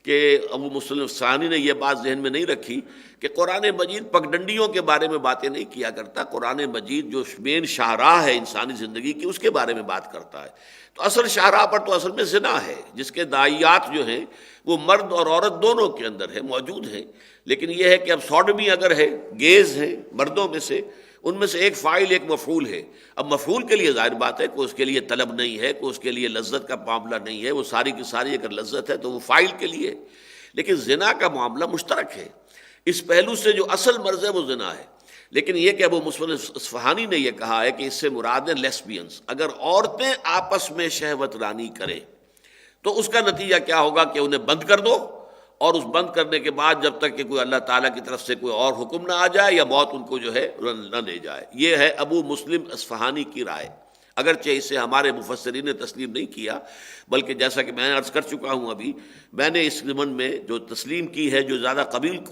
کہ ابو مسلم اصفہانی نے یہ بات ذہن میں نہیں رکھی کہ قرآن مجید پگڈنڈیوں کے بارے میں باتیں نہیں کیا کرتا، قرآن مجید جو مین شاہراہ ہے انسانی زندگی کی اس کے بارے میں بات کرتا ہے. تو اصل شاہراہ پر تو اصل میں زنا ہے، جس کے داعیات جو ہیں وہ مرد اور عورت دونوں کے اندر ہے، موجود ہیں. لیکن یہ ہے کہ اب سوڈمی اگر ہے، گیز ہے مردوں میں سے، ان میں سے ایک فاعل ایک مفعول ہے. اب مفعول کے لیے ظاہر بات ہے کہ اس کے لیے طلب نہیں ہے، کہ اس کے لیے لذت کا معاملہ نہیں ہے، وہ ساری کی ساری اگر لذت ہے تو وہ فاعل کے لیے. لیکن زنا کا معاملہ مشترک ہے، اس پہلو سے جو اصل مرض ہے وہ زنا ہے. لیکن یہ کہ ابو مسلم اصفہانی نے یہ کہا ہے کہ اس سے مراد ہے لیسبینز. اگر عورتیں آپس میں شہوت رانی کریں تو اس کا نتیجہ کیا ہوگا کہ انہیں بند کر دو، اور اس بند کرنے کے بعد جب تک کہ کوئی اللہ تعالیٰ کی طرف سے کوئی اور حکم نہ آ جائے یا موت ان کو جو ہے نہ لے جائے. یہ ہے ابو مسلم اصفہانی کی رائے، اگرچہ اسے ہمارے مفسرین نے تسلیم نہیں کیا، بلکہ جیسا کہ میں نے عرض کر چکا ہوں ابھی، میں نے اس ضمن میں جو تسلیم کی ہے، جو زیادہ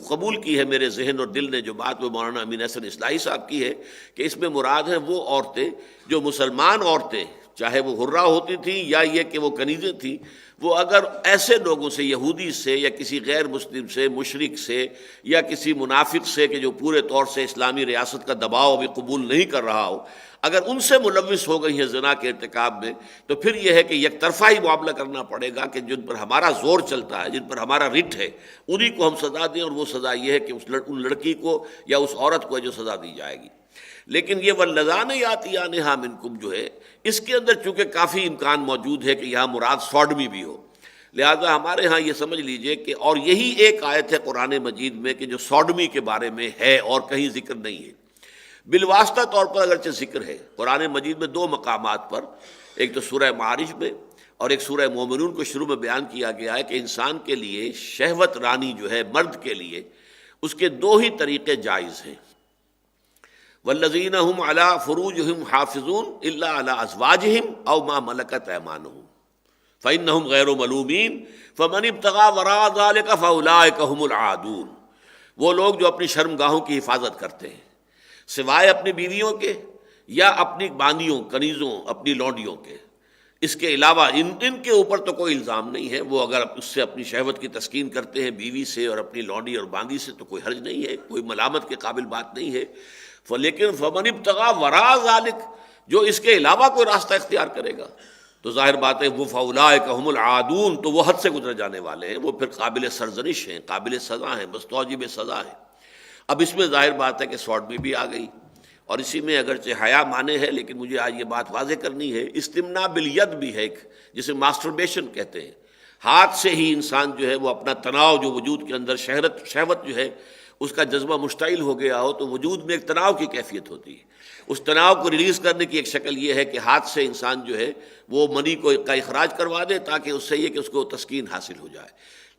قبول کی ہے میرے ذہن اور دل نے، جو بات وہ مولانا امین احسن اصلاحی صاحب کی ہے کہ اس میں مراد ہیں وہ عورتیں جو مسلمان عورتیں، چاہے وہ حرہ ہوتی تھیں یا یہ کہ وہ کنیزیں تھیں، وہ اگر ایسے لوگوں سے، یہودی سے یا کسی غیر مسلم سے، مشرک سے یا کسی منافق سے کہ جو پورے طور سے اسلامی ریاست کا دباؤ ابھی قبول نہیں کر رہا ہو، اگر ان سے ملوث ہو گئی ہیں زنا کے ارتکاب میں، تو پھر یہ ہے کہ یک طرفہ ہی معاملہ کرنا پڑے گا کہ جن پر ہمارا زور چلتا ہے، جن پر ہمارا رٹ ہے، انہی کو ہم سزا دیں. اور وہ سزا یہ ہے کہ ان لڑکی کو یا اس عورت کو جو سزا دی جائے گی. لیکن یہ واللذان یاتیانہا منکم جو ہے، اس کے اندر چونکہ کافی امکان موجود ہے کہ یہاں مراد سوڈمی بھی ہو، لہذا ہمارے ہاں یہ سمجھ لیجئے کہ، اور یہی ایک آیت ہے قرآن مجید میں کہ جو سوڈمی کے بارے میں ہے اور کہیں ذکر نہیں ہے. بالواسطہ طور پر اگرچہ ذکر ہے قرآن مجید میں دو مقامات پر، ایک تو سورہ معارج میں اور ایک سورہ مومنون کو شروع میں بیان کیا گیا ہے کہ انسان کے لیے شہوت رانی جو ہے مرد کے لیے، اس کے دو ہی طریقے جائز ہیں. والذین هم علی فروجہم حافظون الا علی ازواجہم او ما ملکت ایمانہم فانہم غیر ملومین فمن ابتغى وراء ذلک فاولئک هم العادون. وہ لوگ جو اپنی شرمگاہوں کی حفاظت کرتے ہیں سوائے اپنی بیویوں کے یا اپنی باندیوں، کنیزوں، اپنی لونڈیوں کے، اس کے علاوہ ان کے اوپر تو کوئی الزام نہیں ہے. وہ اگر اس سے اپنی شہوت کی تسکین کرتے ہیں بیوی سے اور اپنی لونڈی اور باندی سے تو کوئی حرج نہیں ہے، کوئی ملامت کے قابل بات نہیں ہے. لیکن فمن ابتغى وراء ذلک، جو اس کے علاوہ کوئی راستہ اختیار کرے گا تو ظاہر بات ہے وہ فاولئک هم العادون، تو وہ حد سے گزر جانے والے ہیں، وہ پھر قابل سرزنش ہیں، قابل سزا ہیں، مستوجب سزا ہیں. اب اس میں ظاہر بات ہے کہ سوڈمی بھی آ گئی، اور اسی میں اگرچہ حیا مانے ہے، لیکن مجھے آج یہ بات واضح کرنی ہے، استمناء بالید بھی ہے ایک، جسے ماسٹربیشن کہتے ہیں. ہاتھ سے ہی انسان جو ہے وہ اپنا تناؤ جو وجود کے اندر شہوت جو ہے اس کا جذبہ مشتعل ہو گیا ہو، تو وجود میں ایک تناؤ کی کیفیت ہوتی ہے. اس تناؤ کو ریلیز کرنے کی ایک شکل یہ ہے کہ ہاتھ سے انسان جو ہے وہ منی کا اخراج کروا دے، تاکہ اس سے یہ کہ اس کو تسکین حاصل ہو جائے.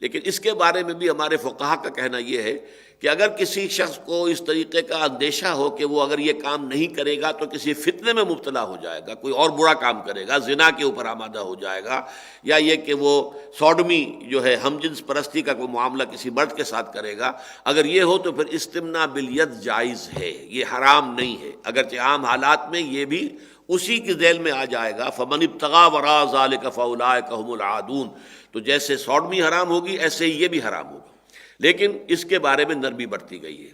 لیکن اس کے بارے میں بھی ہمارے فقہا کا کہنا یہ ہے کہ اگر کسی شخص کو اس طریقے کا اندیشہ ہو کہ وہ اگر یہ کام نہیں کرے گا تو کسی فتنے میں مبتلا ہو جائے گا، کوئی اور برا کام کرے گا، زنا کے اوپر آمادہ ہو جائے گا، یا یہ کہ وہ سوڈمی جو ہے ہم جنس پرستی کا کوئی معاملہ کسی مرد کے ساتھ کرے گا، اگر یہ ہو تو پھر استمناء بالید جائز ہے، یہ حرام نہیں ہے. اگرچہ عام حالات میں یہ بھی اسی کے ذیل میں آ جائے گا، فمن ابتغى وراء ذلک فاولئک هم العادون. تو جیسے سوڈمی حرام ہوگی ایسے ہی یہ بھی حرام ہوگا، لیکن اس کے بارے میں نرمی برتی گئی ہے.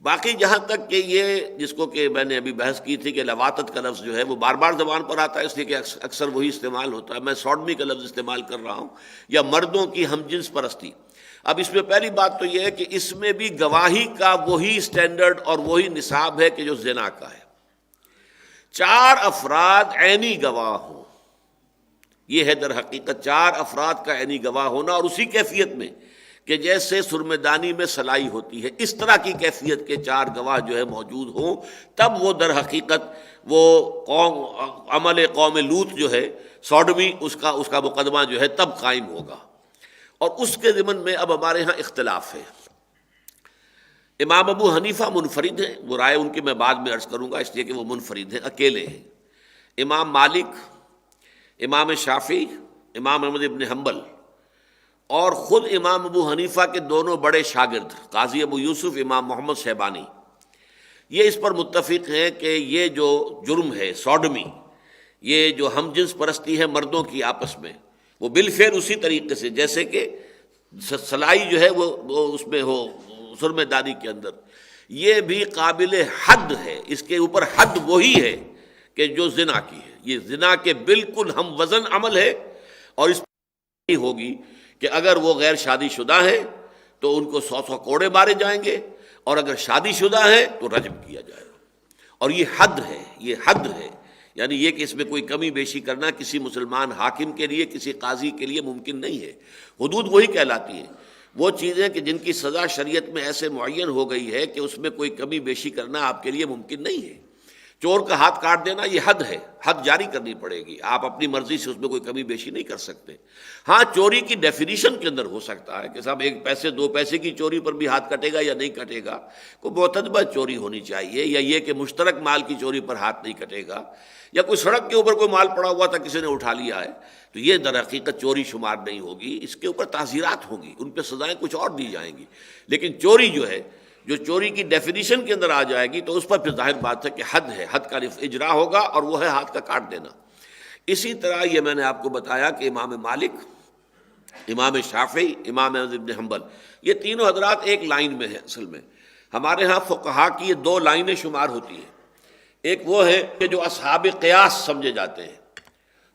باقی جہاں تک کہ یہ جس کو کہ میں نے ابھی بحث کی تھی کہ لواطت کا لفظ جو ہے وہ بار بار زبان پر آتا ہے، اس لیے کہ اکثر وہی استعمال ہوتا ہے، میں سوڈمی کا لفظ استعمال کر رہا ہوں، یا مردوں کی ہم جنس پرستی. اب اس میں پہلی بات تو یہ ہے کہ اس میں بھی گواہی کا وہی سٹینڈرڈ اور وہی نصاب ہے کہ جو زنا کا ہے. 4 افراد عینی گواہ ہوں، یہ ہے در حقیقت 4 افراد کا عینی گواہ ہونا، اور اسی کیفیت میں کہ جیسے سرمدانی میں سلائی ہوتی ہے اس طرح کی کیفیت کے 4 گواہ جو ہے موجود ہوں، تب وہ در حقیقت وہ عمل قوم لوط جو ہے سوڈمی، اس کا مقدمہ جو ہے تب قائم ہوگا. اور اس کے ضمن میں اب ہمارے ہاں اختلاف ہے۔ امام ابو حنیفہ منفرد ہیں، وہ رائے ان کی میں بعد میں عرض کروں گا اس لیے کہ وہ منفرد ہیں، اکیلے ہیں۔ امام مالک، امام شافعی، امام احمد ابن حنبل اور خود امام ابو حنیفہ کے دونوں بڑے شاگرد قاضی ابو یوسف، امام محمد شیبانی، یہ اس پر متفق ہیں کہ یہ جو جرم ہے سوڈمی، یہ جو ہم جنس پرستی ہے مردوں کی آپس میں، وہ بالفعل اسی طریقے سے جیسے کہ سلائی جو ہے وہ اس میں ہو سرمے دانی کے اندر، یہ بھی قابل حد ہے، اس کے اوپر حد وہی ہے کہ جو زنا کی ہے۔ یہ زنا کے بالکل ہم وزن عمل ہے، اور اس پر ہوگی کہ اگر وہ غیر شادی شدہ ہے تو ان کو 100 کوڑے مارے جائیں گے، اور اگر شادی شدہ ہے تو رجم کیا جائے گا۔ اور یہ حد ہے، یہ حد ہے، یعنی یہ کہ اس میں کوئی کمی بیشی کرنا کسی مسلمان حاکم کے لیے، کسی قاضی کے لیے ممکن نہیں ہے۔ حدود وہی کہلاتی ہیں، وہ چیزیں کہ جن کی سزا شریعت میں ایسے معین ہو گئی ہے کہ اس میں کوئی کمی بیشی کرنا آپ کے لیے ممکن نہیں ہے۔ چور کا ہاتھ کاٹ دینا یہ حد ہے، حد جاری کرنی پڑے گی، آپ اپنی مرضی سے اس میں کوئی کمی بیشی نہیں کر سکتے۔ ہاں چوری کی ڈیفینیشن کے اندر ہو سکتا ہے کہ صاحب 1 پیسے 2 پیسے کی چوری پر بھی ہاتھ کٹے گا یا نہیں کٹے گا، کوئی معتدبہ چوری ہونی چاہیے، یا یہ کہ مشترک مال کی چوری پر ہاتھ نہیں کٹے گا، یا کوئی سڑک کے اوپر کوئی مال پڑا ہوا تھا کسی نے اٹھا لیا ہے تو یہ در حقیقت چوری شمار نہیں ہوگی، اس کے اوپر تعزیرات ہوں گی، ان پہ سزائیں کچھ اور دی جائیں گی۔ لیکن چوری جو ہے، جو چوری کی ڈیفینیشن کے اندر آ جائے گی تو اس پر پھر ظاہر بات ہے کہ حد ہے، حد کا اجرا ہوگا، اور وہ ہے ہاتھ کا کاٹ دینا۔ اسی طرح یہ میں نے آپ کو بتایا کہ امام مالک، امام شافعی، امام احمد بن حنبل، یہ تینوں حضرات ایک لائن میں ہیں۔ اصل میں ہمارے ہاں فقہا کی یہ 2 لائنیں شمار ہوتی ہیں، ایک وہ ہے کہ جو اصحاب قیاس سمجھے جاتے ہیں،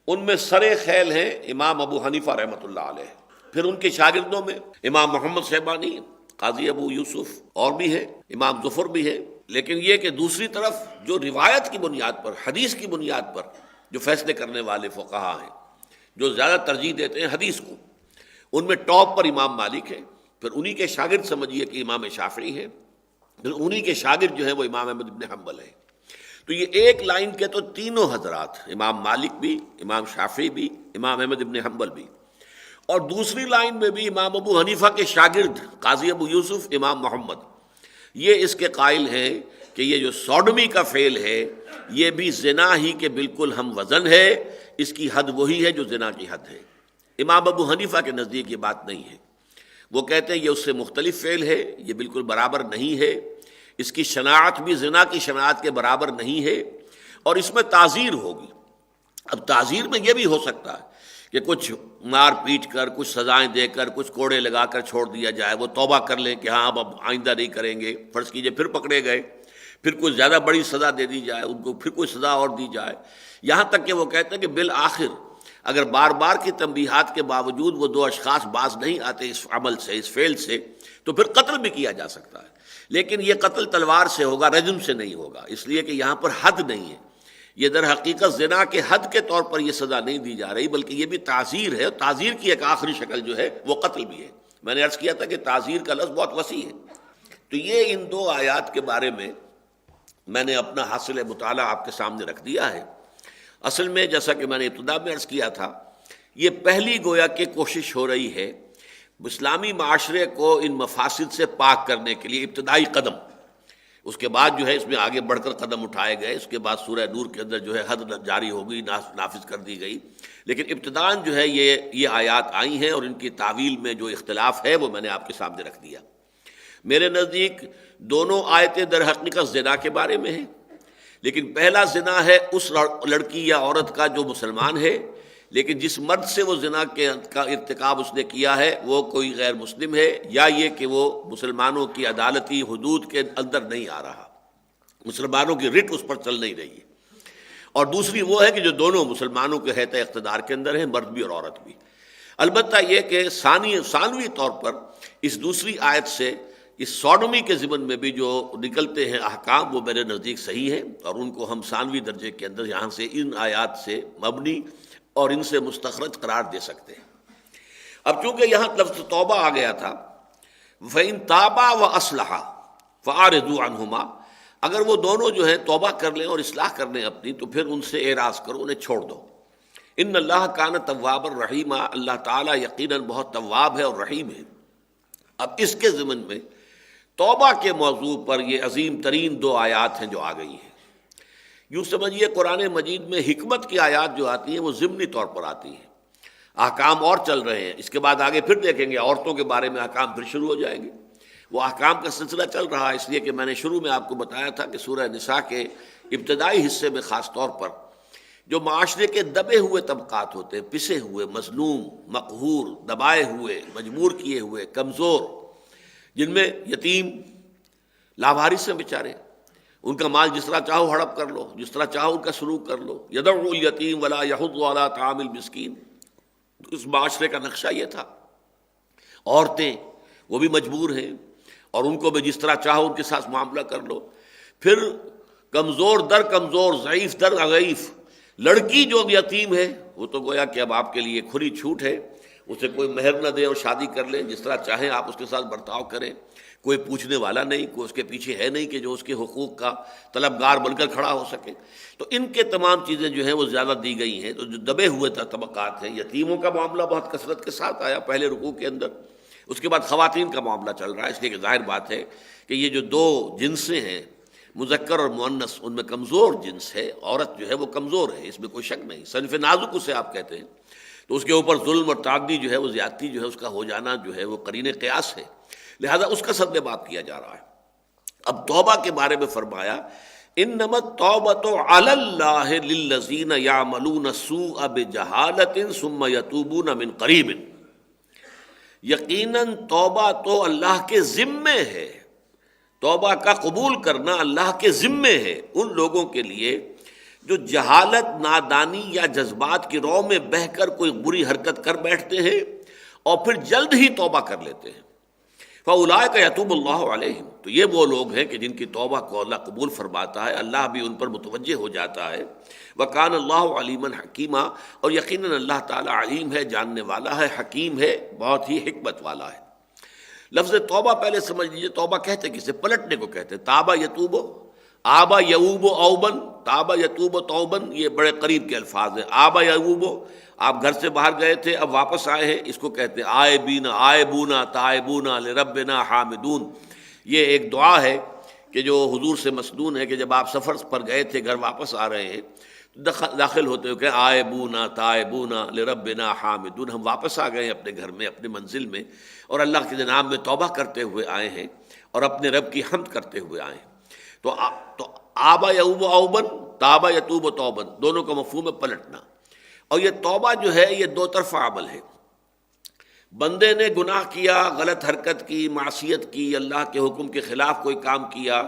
ان میں سر خیل ہیں امام ابو حنیفہ رحمۃ اللہ علیہ، پھر ان کے شاگردوں میں امام محمد شیبانی، قاضی ابو یوسف اور بھی ہے، امام ظفر بھی ہے۔ لیکن یہ کہ دوسری طرف جو روایت کی بنیاد پر، حدیث کی بنیاد پر جو فیصلے کرنے والے فقہا ہیں، جو زیادہ ترجیح دیتے ہیں حدیث کو، ان میں ٹاپ پر امام مالک ہے، پھر انہی کے شاگرد سمجھیے کہ امام شافعی ہے، پھر انہی کے شاگرد جو ہیں وہ امام احمد بن حنبل ہے۔ تو یہ ایک لائن کے تو تینوں حضرات، امام مالک بھی، امام شافعی بھی، امام احمد بن حنبل بھی، اور دوسری لائن میں بھی امام ابو حنیفہ کے شاگرد قاضی ابو یوسف، امام محمد، یہ اس کے قائل ہیں کہ یہ جو سوڈمی کا فعل ہے یہ بھی زنا ہی کے بالکل ہم وزن ہے، اس کی حد وہی ہے جو زنا کی حد ہے۔ امام ابو حنیفہ کے نزدیک یہ بات نہیں ہے، وہ کہتے ہیں یہ اس سے مختلف فعل ہے، یہ بالکل برابر نہیں ہے، اس کی شناعت بھی زنا کی شناعت کے برابر نہیں ہے، اور اس میں تعزیر ہوگی۔ اب تعزیر میں یہ بھی ہو سکتا ہے کہ کچھ مار پیٹ کر، کچھ سزائیں دے کر، کچھ کوڑے لگا کر چھوڑ دیا جائے، وہ توبہ کر لیں کہ ہاں اب آئندہ نہیں کریں گے، فرض کیجئے پھر پکڑے گئے، پھر کوئی زیادہ بڑی سزا دے دی جائے ان کو، پھر کوئی سزا اور دی جائے، یہاں تک کہ وہ کہتے ہیں کہ بالآخر اگر بار بار کی تنبیہات کے باوجود وہ 2 اشخاص باز نہیں آتے اس عمل سے، اس فعل سے، تو پھر قتل بھی کیا جا سکتا ہے، لیکن یہ قتل تلوار سے ہوگا، رجم سے نہیں ہوگا، اس لیے کہ یہاں پر حد نہیں ہے۔ یہ در حقیقت زنا کے حد کے طور پر یہ سزا نہیں دی جا رہی، بلکہ یہ بھی تعزیر ہے، اور تعزیر کی ایک آخری شکل جو ہے وہ قتل بھی ہے۔ میں نے عرض کیا تھا کہ تعزیر کا لفظ بہت وسیع ہے۔ تو یہ ان 2 آیات کے بارے میں نے اپنا حاصل مطالعہ آپ کے سامنے رکھ دیا ہے۔ اصل میں جیسا کہ میں نے ابتدا میں عرض کیا تھا، یہ پہلی گویا کہ کوشش ہو رہی ہے اسلامی معاشرے کو ان مفاسد سے پاک کرنے کے لیے، ابتدائی قدم۔ اس کے بعد جو ہے اس میں آگے بڑھ کر قدم اٹھائے گئے، اس کے بعد سورہ نور کے اندر جو ہے حد جاری ہو گئی، نافذ کر دی گئی، لیکن ابتداً جو ہے یہ آیات آئی ہیں، اور ان کی تعویل میں جو اختلاف ہے وہ میں نے آپ کے سامنے رکھ دیا۔ میرے نزدیک دونوں آیتیں در حقیقت زنا کے بارے میں ہیں، لیکن پہلا زنا ہے اس لڑکی یا عورت کا جو مسلمان ہے، لیکن جس مرد سے وہ زنا کا ارتکاب اس نے کیا ہے وہ کوئی غیر مسلم ہے، یا یہ کہ وہ مسلمانوں کی عدالتی حدود کے اندر نہیں آ رہا، مسلمانوں کی رٹ اس پر چل نہیں رہی ہے، اور دوسری وہ ہے کہ جو دونوں مسلمانوں کے حیطِ اقتدار کے اندر ہیں، مرد بھی اور عورت بھی۔ البتہ یہ کہ ثانوی طور پر اس دوسری آیت سے اس سوڈومی کے ضمن میں بھی جو نکلتے ہیں احکام وہ میرے نزدیک صحیح ہیں، اور ان کو ہم ثانوی درجے کے اندر یہاں سے ان آیات سے مبنی اور ان سے مستخرج قرار دے سکتے ہیں۔ اب چونکہ یہاں لفظ توبہ آ گیا تھا، فَإِن تَابَا وَأَصْلَحَا فَأَعْرِضُوا عَنْهُمَا، اگر وہ دونوں جو ہیں توبہ کر لیں اور اصلاح کر لیں اپنی، تو پھر ان سے اعراض کرو، انہیں چھوڑ دو۔ ان اللہ کان تواب الرحیم، اللہ تعالیٰ یقیناً بہت تواب ہے اور رحیم ہے۔ اب اس کے ضمن میں توبہ کے موضوع پر یہ عظیم ترین دو آیات ہیں جو آ گئی ہیں۔ یوں سمجھیے قرآن مجید میں حکمت کی آیات جو آتی ہیں وہ ضمنی طور پر آتی ہیں، احکام اور چل رہے ہیں، اس کے بعد آگے پھر دیکھیں گے عورتوں کے بارے میں احکام پھر شروع ہو جائیں گے۔ وہ احکام کا سلسلہ چل رہا ہے، اس لیے کہ میں نے شروع میں آپ کو بتایا تھا کہ سورہ نساء کے ابتدائی حصے میں خاص طور پر جو معاشرے کے دبے ہوئے طبقات ہوتے ہیں، پسے ہوئے، مظلوم، مقہور، دبائے ہوئے، مجبور کیے ہوئے، کمزور، جن میں یتیم لاوارث ہیں بیچارے، ان کا مال جس طرح چاہو ہڑپ کر لو، جس طرح چاہو ان کا سلوک کر لو، یدعو الیتیم ولا یحض علی طعام المسکین، اس معاشرے کا نقشہ یہ تھا۔ عورتیں وہ بھی مجبور ہیں اور ان کو بھی جس طرح چاہو ان کے ساتھ معاملہ کر لو۔ پھر کمزور در کمزور، ضعیف در ضعیف، لڑکی جو یتیم ہے وہ تو گویا کہ اب آپ کے لیے کھلی چھوٹ ہے، اسے کوئی مہر نہ دے اور شادی کر لیں، جس طرح چاہیں آپ اس کے ساتھ برتاؤ کریں، کوئی پوچھنے والا نہیں، کوئی اس کے پیچھے ہے نہیں کہ جو اس کے حقوق کا طلبگار بن کر کھڑا ہو سکے۔ تو ان کے تمام چیزیں جو ہیں وہ زیادہ دی گئی ہیں۔ تو جو دبے ہوئے طبقات ہیں، یتیموں کا معاملہ بہت کثرت کے ساتھ آیا پہلے رکوع کے اندر، اس کے بعد خواتین کا معاملہ چل رہا ہے، اس لیے کہ ظاہر بات ہے کہ یہ جو دو جنسیں ہیں، مذکر اور مؤنث، ان میں کمزور جنس ہے، عورت جو ہے وہ کمزور ہے، اس میں کوئی شک نہیں، صنف نازک اسے آپ کہتے ہیں۔ تو اس کے اوپر ظلم اور تعدی جو ہے وہ زیادتی جو ہے اس کا ہو جانا جو ہے وہ قرین قیاس ہے، لہذا اس کا صد باب کیا جا رہا ہے۔ اب توبہ کے بارے میں فرمایا انما التوبۃ علی اللہ للذین یعملون السوء بجہالۃ ثم یتوبون من قریب، یقیناً توبہ تو اللہ کے ذمے ہے، توبہ کا قبول کرنا اللہ کے ذمے ہے ان لوگوں کے لیے جو جہالت، نادانی یا جذبات کی رو میں بہہ کر کوئی بری حرکت کر بیٹھتے ہیں اور پھر جلد ہی توبہ کر لیتے ہیں۔ فَأُولَٰئِکَ یتوب اللہ علیہم، تو یہ وہ لوگ ہیں کہ جن کی توبہ کو اللہ قبول فرماتا ہے، اللہ بھی ان پر متوجہ ہو جاتا ہے۔ وَكَانَ اللَّهُ عَلِيمًا حَكِيمًا، اور یقیناً اللہ تعالیٰ علیم ہے، جاننے والا ہے، حکیم ہے، بہت ہی حکمت والا ہے۔ لفظ توبہ پہلے سمجھ لیجیے، توبہ کہتے کسے؟ پلٹنے کو کہتے ہیں۔ تابہ یتوب، آبا یعوب اوبن، تابہ یتوب توبن، یہ بڑے قریب کے الفاظ ہیں۔ آبا یعوب، آپ گھر سے باہر گئے تھے اب واپس آئے ہیں، اس کو کہتے ہیں آئبین، آئبونا تائبونا لربنا حامدون۔ یہ ایک دعا ہے کہ جو حضور سے مسنون ہے کہ جب آپ سفر پر گئے تھے، گھر واپس آ رہے ہیں، داخل ہوتے ہوئے کہ آئبونا تائبونا لربنا حامدون، ہم واپس آ گئے اپنے گھر میں، اپنے منزل میں، اور اللہ کے جناب میں توبہ کرتے ہوئے آئے ہیں اور اپنے رب کی حمد کرتے ہوئے آئے ہیں۔ تو آبا یعوب اوبن، تابا یتوب توبن، دونوں کا مفہوم ہے پلٹنا۔ اور یہ توبہ جو ہے یہ دو طرفہ عمل ہے۔ بندے نے گناہ کیا، غلط حرکت کی، معصیت کی، اللہ کے حکم کے خلاف کوئی کام کیا،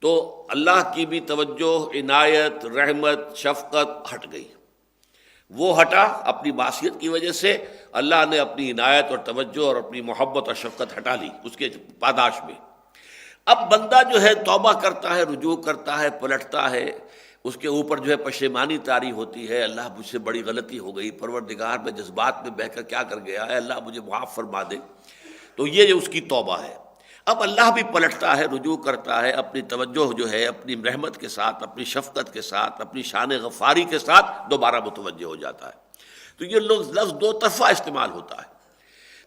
تو اللہ کی بھی توجہ، عنایت، رحمت، شفقت ہٹ گئی۔ وہ ہٹا اپنی معصیت کی وجہ سے، اللہ نے اپنی عنایت اور توجہ اور اپنی محبت اور شفقت ہٹا لی اس کے پاداش میں۔ اب بندہ جو ہے توبہ کرتا ہے، رجوع کرتا ہے، پلٹتا ہے، اس کے اوپر جو ہے پشیمانی طاری ہوتی ہے، اللہ مجھ سے بڑی غلطی ہو گئی، پروردگار میں جذبات میں بہہ کر کیا کر گیا ہے، اللہ مجھے معاف فرما دے، تو یہ جو اس کی توبہ ہے۔ اب اللہ بھی پلٹتا ہے، رجوع کرتا ہے، اپنی توجہ جو ہے اپنی رحمت کے ساتھ، اپنی شفقت کے ساتھ، اپنی شان غفاری کے ساتھ دوبارہ متوجہ ہو جاتا ہے۔ تو یہ لفظ دو طرفہ استعمال ہوتا ہے۔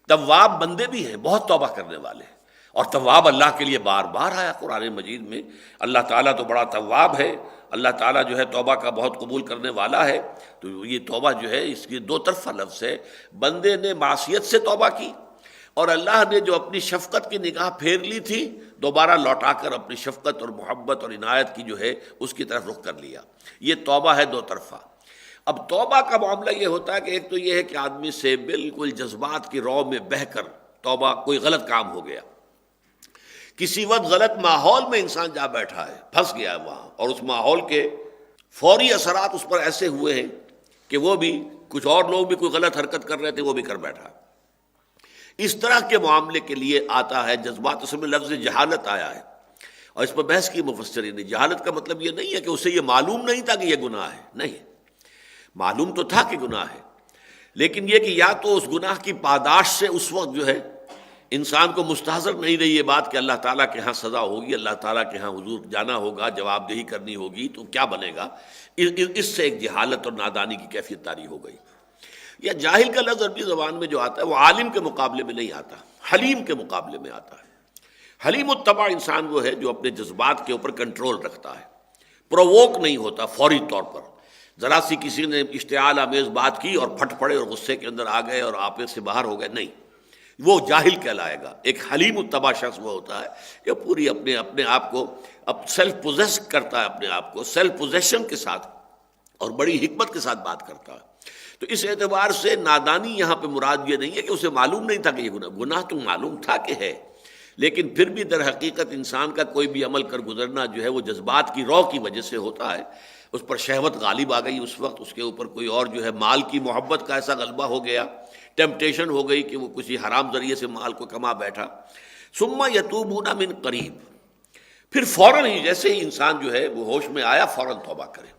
تواب بندے بھی ہیں، بہت توبہ کرنے والے ہیں، اور تواب اللہ کے لیے بار بار آیا قرآن مجید میں۔ اللہ تعالیٰ تو بڑا تواب ہے، اللہ تعالیٰ جو ہے توبہ کا بہت قبول کرنے والا ہے۔ تو یہ توبہ جو ہے اس کی دو طرفہ لفظ ہے، بندے نے معصیت سے توبہ کی اور اللہ نے جو اپنی شفقت کی نگاہ پھیر لی تھی، دوبارہ لوٹا کر اپنی شفقت اور محبت اور عنایت کی جو ہے اس کی طرف رخ کر لیا۔ یہ توبہ ہے دو طرفہ۔ اب توبہ کا معاملہ یہ ہوتا ہے کہ ایک تو یہ ہے کہ آدمی سے بالکل جذبات کی رو میں بہہ کر توبہ، کوئی غلط کام ہو گیا، کسی وقت غلط ماحول میں انسان جا بیٹھا ہے، پھنس گیا ہے وہاں، اور اس ماحول کے فوری اثرات اس پر ایسے ہوئے ہیں کہ وہ بھی، کچھ اور لوگ بھی کوئی غلط حرکت کر رہے تھے، وہ بھی کر بیٹھا۔ اس طرح کے معاملے کے لیے آتا ہے جذبات، اس میں لفظ جہالت آیا ہے، اور اس پر بحث کی مفسرین نے۔ جہالت کا مطلب یہ نہیں ہے کہ اسے یہ معلوم نہیں تھا کہ یہ گناہ ہے، نہیں، معلوم تو تھا کہ گناہ ہے، لیکن یہ کہ یا تو اس گناہ کی پاداش سے اس وقت جو ہے انسان کو مستحضر نہیں رہی یہ بات کہ اللہ تعالیٰ کے ہاں سزا ہوگی، اللہ تعالیٰ کے ہاں حضور جانا ہوگا، جواب دہی کرنی ہوگی، تو کیا بنے گا؟ اس سے ایک جہالت اور نادانی کی کیفیت طاری ہو گئی۔ یا جاہل کا لفظ عربی زبان میں جو آتا ہے وہ عالم کے مقابلے میں نہیں آتا، حلیم کے مقابلے میں آتا ہے۔ حلیم الطبع انسان وہ ہے جو اپنے جذبات کے اوپر کنٹرول رکھتا ہے، پرووک نہیں ہوتا فوری طور پر، ذرا سی کسی نے اشتعال آمیز بات کی اور پھٹ پڑے اور غصے کے اندر آ گئے اور آپے سے باہر ہو گئے، نہیں، وہ جاہل کہلائے گا۔ ایک حلیم الطبع شخص وہ ہوتا ہے کہ پوری اپنے آپ کو سیلف پوزیس کرتا ہے، اپنے آپ کو سیلف پوزیشن کے ساتھ اور بڑی حکمت کے ساتھ بات کرتا ہے۔ تو اس اعتبار سے نادانی یہاں پہ مراد یہ نہیں ہے کہ اسے معلوم نہیں تھا کہ یہ گناہ تو معلوم تھا کہ ہے، لیکن پھر بھی در حقیقت انسان کا کوئی بھی عمل کر گزرنا جو ہے وہ جذبات کی رو کی وجہ سے ہوتا ہے۔ اس پر شہوت غالب آ گئی، اس وقت اس کے اوپر کوئی اور جو ہے مال کی محبت کا ایسا غلبہ ہو گیا، ٹیمپٹیشن ہو گئی کہ وہ کسی حرام ذریعے سے مال کو کما بیٹھا۔ ثم یتوبون من قریب، پھر فوراً ہی جیسے ہی انسان جو ہے وہ ہوش میں آیا فوراً توبہ کرے۔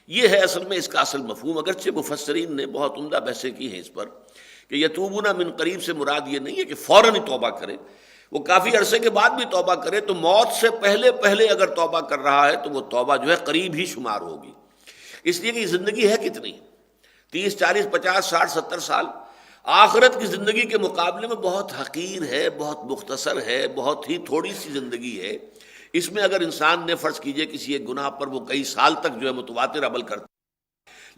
یہ ہے اصل میں اس کا اصل مفہوم، اگرچہ مفسرین نے بہت عمدہ بحثیں کی ہیں اس پر کہ یتوبون من قریب سے مراد یہ نہیں ہے کہ فوراً ہی توبہ کرے، وہ کافی عرصے کے بعد بھی توبہ کرے تو موت سے پہلے اگر توبہ کر رہا ہے تو وہ توبہ جو ہے قریب ہی شمار ہوگی، اس لیے کہ یہ زندگی ہے کتنی، 30 40 50 60 70 سال، آخرت کی زندگی کے مقابلے میں بہت حقیر ہے، بہت مختصر ہے، بہت ہی تھوڑی سی زندگی ہے۔ اس میں اگر انسان نے فرض کیجئے کسی ایک گناہ پر وہ کئی سال تک جو ہے متواتر عمل کرتا،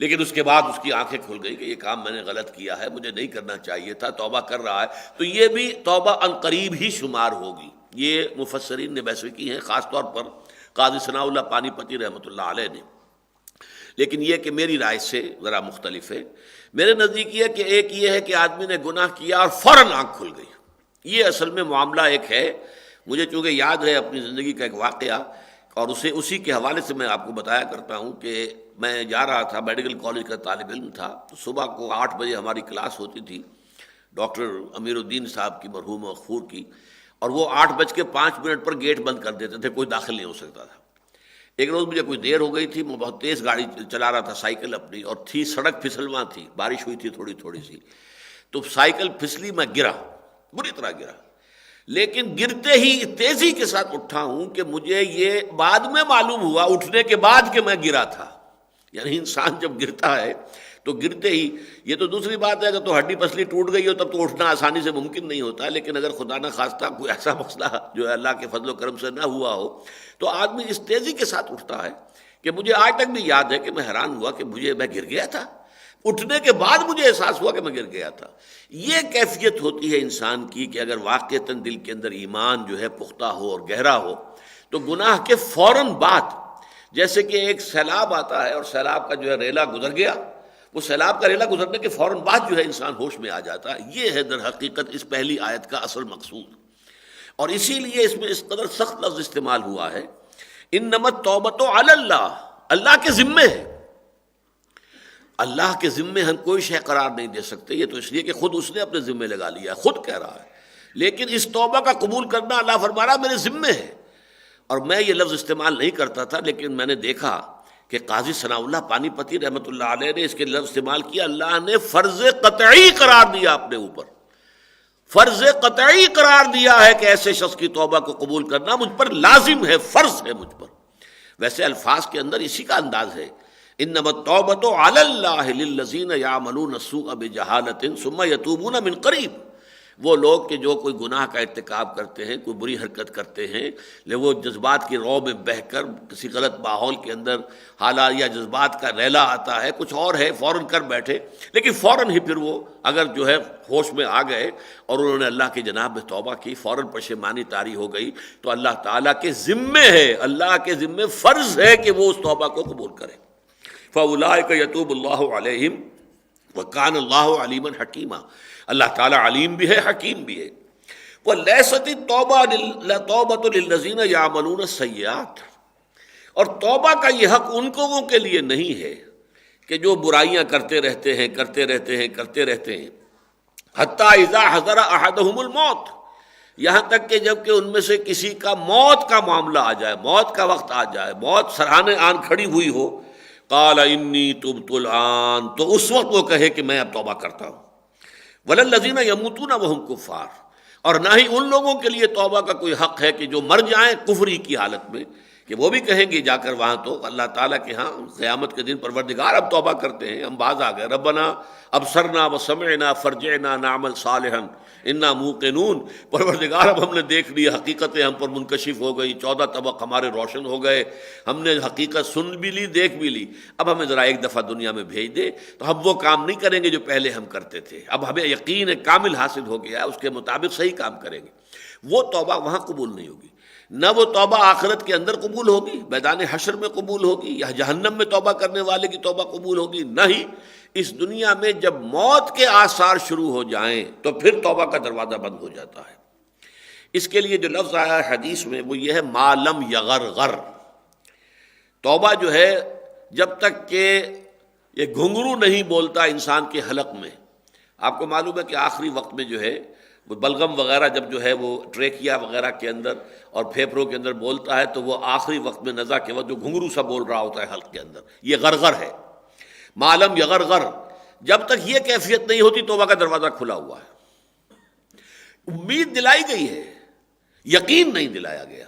لیکن اس کے بعد اس کی آنکھیں کھل گئی کہ یہ کام میں نے غلط کیا ہے، مجھے نہیں کرنا چاہیے تھا، توبہ کر رہا ہے، تو یہ بھی توبہ عنقریب ہی شمار ہوگی۔ یہ مفسرین نے بحث کی ہیں، خاص طور پر قاضی ثناء اللہ پانی پتی رحمۃ اللہ علیہ نے، لیکن یہ کہ میری رائے سے ذرا مختلف ہے۔ میرے نزدیک یہ کہ ایک یہ ہے کہ آدمی نے گناہ کیا اور فوراً آنکھ کھل گئی، یہ اصل میں معاملہ ایک ہے۔ مجھے چونکہ یاد ہے اپنی زندگی کا ایک واقعہ، اور اسی کے حوالے سے میں آپ کو بتایا کرتا ہوں کہ میں جا رہا تھا، میڈیکل کالج کا طالب علم تھا، تو صبح کو 8 بجے ہماری کلاس ہوتی تھی ڈاکٹر امیر الدین صاحب کی مرحوم مغفور کی، اور وہ 8:05 پر گیٹ بند کر دیتے تھے، کوئی داخل نہیں ہو سکتا تھا۔ ایک روز مجھے کوئی دیر ہو گئی تھی، میں بہت تیز گاڑی چلا رہا تھا، سائیکل اپنی، اور تھی سڑک پھسلواں تھی، بارش ہوئی تھی تھوڑی سی، تو سائیکل پھسلی، میں گرا، بری طرح گرا، لیکن گرتے ہی تیزی کے ساتھ اٹھا ہوں کہ مجھے یہ بعد میں معلوم ہوا، اٹھنے کے بعد، کہ میں گرا تھا۔ یعنی انسان جب گرتا ہے تو گرتے ہی، یہ تو دوسری بات ہے، اگر تو ہڈی پسلی ٹوٹ گئی ہو تب تو اٹھنا آسانی سے ممکن نہیں ہوتا، لیکن اگر خدا نہ خواستہ کوئی ایسا مسئلہ جو ہے اللہ کے فضل و کرم سے نہ ہوا ہو تو آدمی اس تیزی کے ساتھ اٹھتا ہے کہ مجھے آج تک بھی یاد ہے کہ میں حیران ہوا کہ میں گر گیا تھا، اٹھنے کے بعد مجھے احساس ہوا کہ میں گر گیا تھا۔ یہ کیفیت ہوتی ہے انسان کی کہ اگر واقعتاً دل کے اندر ایمان جو ہے پختہ ہو اور گہرا ہو تو گناہ کے فوراً بعد، جیسے کہ ایک سیلاب آتا ہے اور سیلاب کا جو ہے ریلا گزر گیا، وہ سیلاب کا ریلا گزرنے کے فوراً بعد جو ہے انسان ہوش میں آ جاتا ہے۔ یہ ہے در حقیقت اس پہلی آیت کا اصل مقصود، اور اسی لیے اس میں اس قدر سخت لفظ استعمال ہوا ہے، انما التوبۃ علی اللہ، اللہ کے ذمے ہے، اللہ کے ذمے ہم کوئی شے قرار نہیں دے سکتے، یہ تو اس لیے کہ خود اس نے اپنے ذمے لگا لیا ہے، خود کہہ رہا ہے، لیکن اس توبہ کا قبول کرنا اللہ فرما رہا میرے ذمے ہے۔ اور میں یہ لفظ استعمال نہیں کرتا تھا، لیکن میں نے دیکھا کہ قاضی ثناء اللہ پانی پتی رحمۃ اللہ علیہ نے اس کے لفظ استعمال کیا، اللہ نے فرض قطعی قرار دیا اپنے اوپر، فرض قطعی قرار دیا ہے کہ ایسے شخص کی توبہ کو قبول کرنا مجھ پر لازم ہے، فرض ہے مجھ پر۔ ویسے الفاظ کے اندر اسی کا انداز ہے، انما التوبۃ علی اللہ للذین یعملون السوء بجہالۃ ثم یتوبون من قریب، وہ لوگ کہ جو کوئی گناہ کا ارتکاب کرتے ہیں، کوئی بری حرکت کرتے ہیں، وہ جذبات کی رو میں بہہ کر کسی غلط ماحول کے اندر حالات یا جذبات کا ریلا آتا ہے، کچھ اور ہے، فوراً کر بیٹھے، لیکن فوراً ہی پھر وہ اگر جو ہے ہوش میں آ گئے اور انہوں نے اللہ کی جناب میں توبہ کی، فوراً پشیمانی طاری ہو گئی، تو اللہ تعالیٰ کے ذمے ہے، اللہ کے ذمے فرض ہے کہ وہ اس توبہ کو قبول کرے۔ فَأُولَٰئِكَ يَتُوبُ اللَّهُ عَلَيْهِمْ وَكَانَ اللَّهُ عَلِيمًا حَكِيمًا، اللہ تعالیٰ علیم بھی ہے، حکیم بھی ہے۔ وَلَيْسَتِ التَّوْبَةُ لِلَّذِينَ يَعْمَلُونَ السَّيِّئَاتِ، اور توبہ کا یہ حق ان لوگوں کے لیے نہیں ہے کہ جو برائیاں کرتے رہتے ہیں حَتَّىٰ إِذَا حَضَرَ أَحَدَهُمُ الْمَوْتُ، یہاں تک کہ جب کہ ان میں سے کسی کا موت کا معاملہ آ جائے، موت کا وقت آ جائے، موت سرہانے آن کھڑی ہوئی ہو، قال انی تبت الآن، تو اس وقت وہ کہے کہ میں اب توبہ کرتا ہوں۔ وَلَلَّذِينَ يَمُوتُونَ وَهُمْ كُفَّارٌ، اور نہ ہی ان لوگوں کے لیے توبہ کا کوئی حق ہے کہ جو مر جائیں کفری کی حالت میں، کہ وہ بھی کہیں گے جا کر وہاں تو اللہ تعالیٰ کے ہاں قیامت کے دن پروردگار اب توبہ کرتے ہیں، ہم باز آ گئے، ربنا ابصرنا وسمعنا فرجعنا نعمل صالحا انا موقنون، پروردگار اب ہم نے دیکھ لیا، حقیقتیں ہم پر منکشف ہو گئی، 14 طبق ہمارے روشن ہو گئے، ہم نے حقیقت سن بھی لی دیکھ بھی لی، اب ہمیں ذرا ایک دفعہ دنیا میں بھیج دے تو ہم وہ کام نہیں کریں گے جو پہلے ہم کرتے تھے، اب ہمیں یقین کامل حاصل ہو گیا ہے، اس کے مطابق صحیح کام کریں گے۔ وہ توبہ وہاں قبول نہیں ہوگی، نہ وہ توبہ آخرت کے اندر قبول ہوگی، میدان حشر میں قبول ہوگی، یا جہنم میں توبہ کرنے والے کی توبہ قبول ہوگی، نہ ہی اس دنیا میں جب موت کے آثار شروع ہو جائیں تو پھر توبہ کا دروازہ بند ہو جاتا ہے۔ اس کے لیے جو لفظ آیا ہے حدیث میں وہ یہ ہے ما لم یغرغر، توبہ جو ہے جب تک کہ یہ گھنگرو نہیں بولتا انسان کے حلق میں۔ آپ کو معلوم ہے کہ آخری وقت میں جو ہے وہ بلغم وغیرہ جب جو ہے وہ ٹریکیا وغیرہ کے اندر اور پھیپھڑوں کے اندر بولتا ہے تو وہ آخری وقت میں نزا کے وقت جو گھنگرو سا بول رہا ہوتا ہے حلق کے اندر، یہ غرغر ہے۔ معلم یغرغر، جب تک یہ کیفیت نہیں ہوتی توبہ کا دروازہ کھلا ہوا ہے۔ امید دلائی گئی ہے، یقین نہیں دلایا گیا۔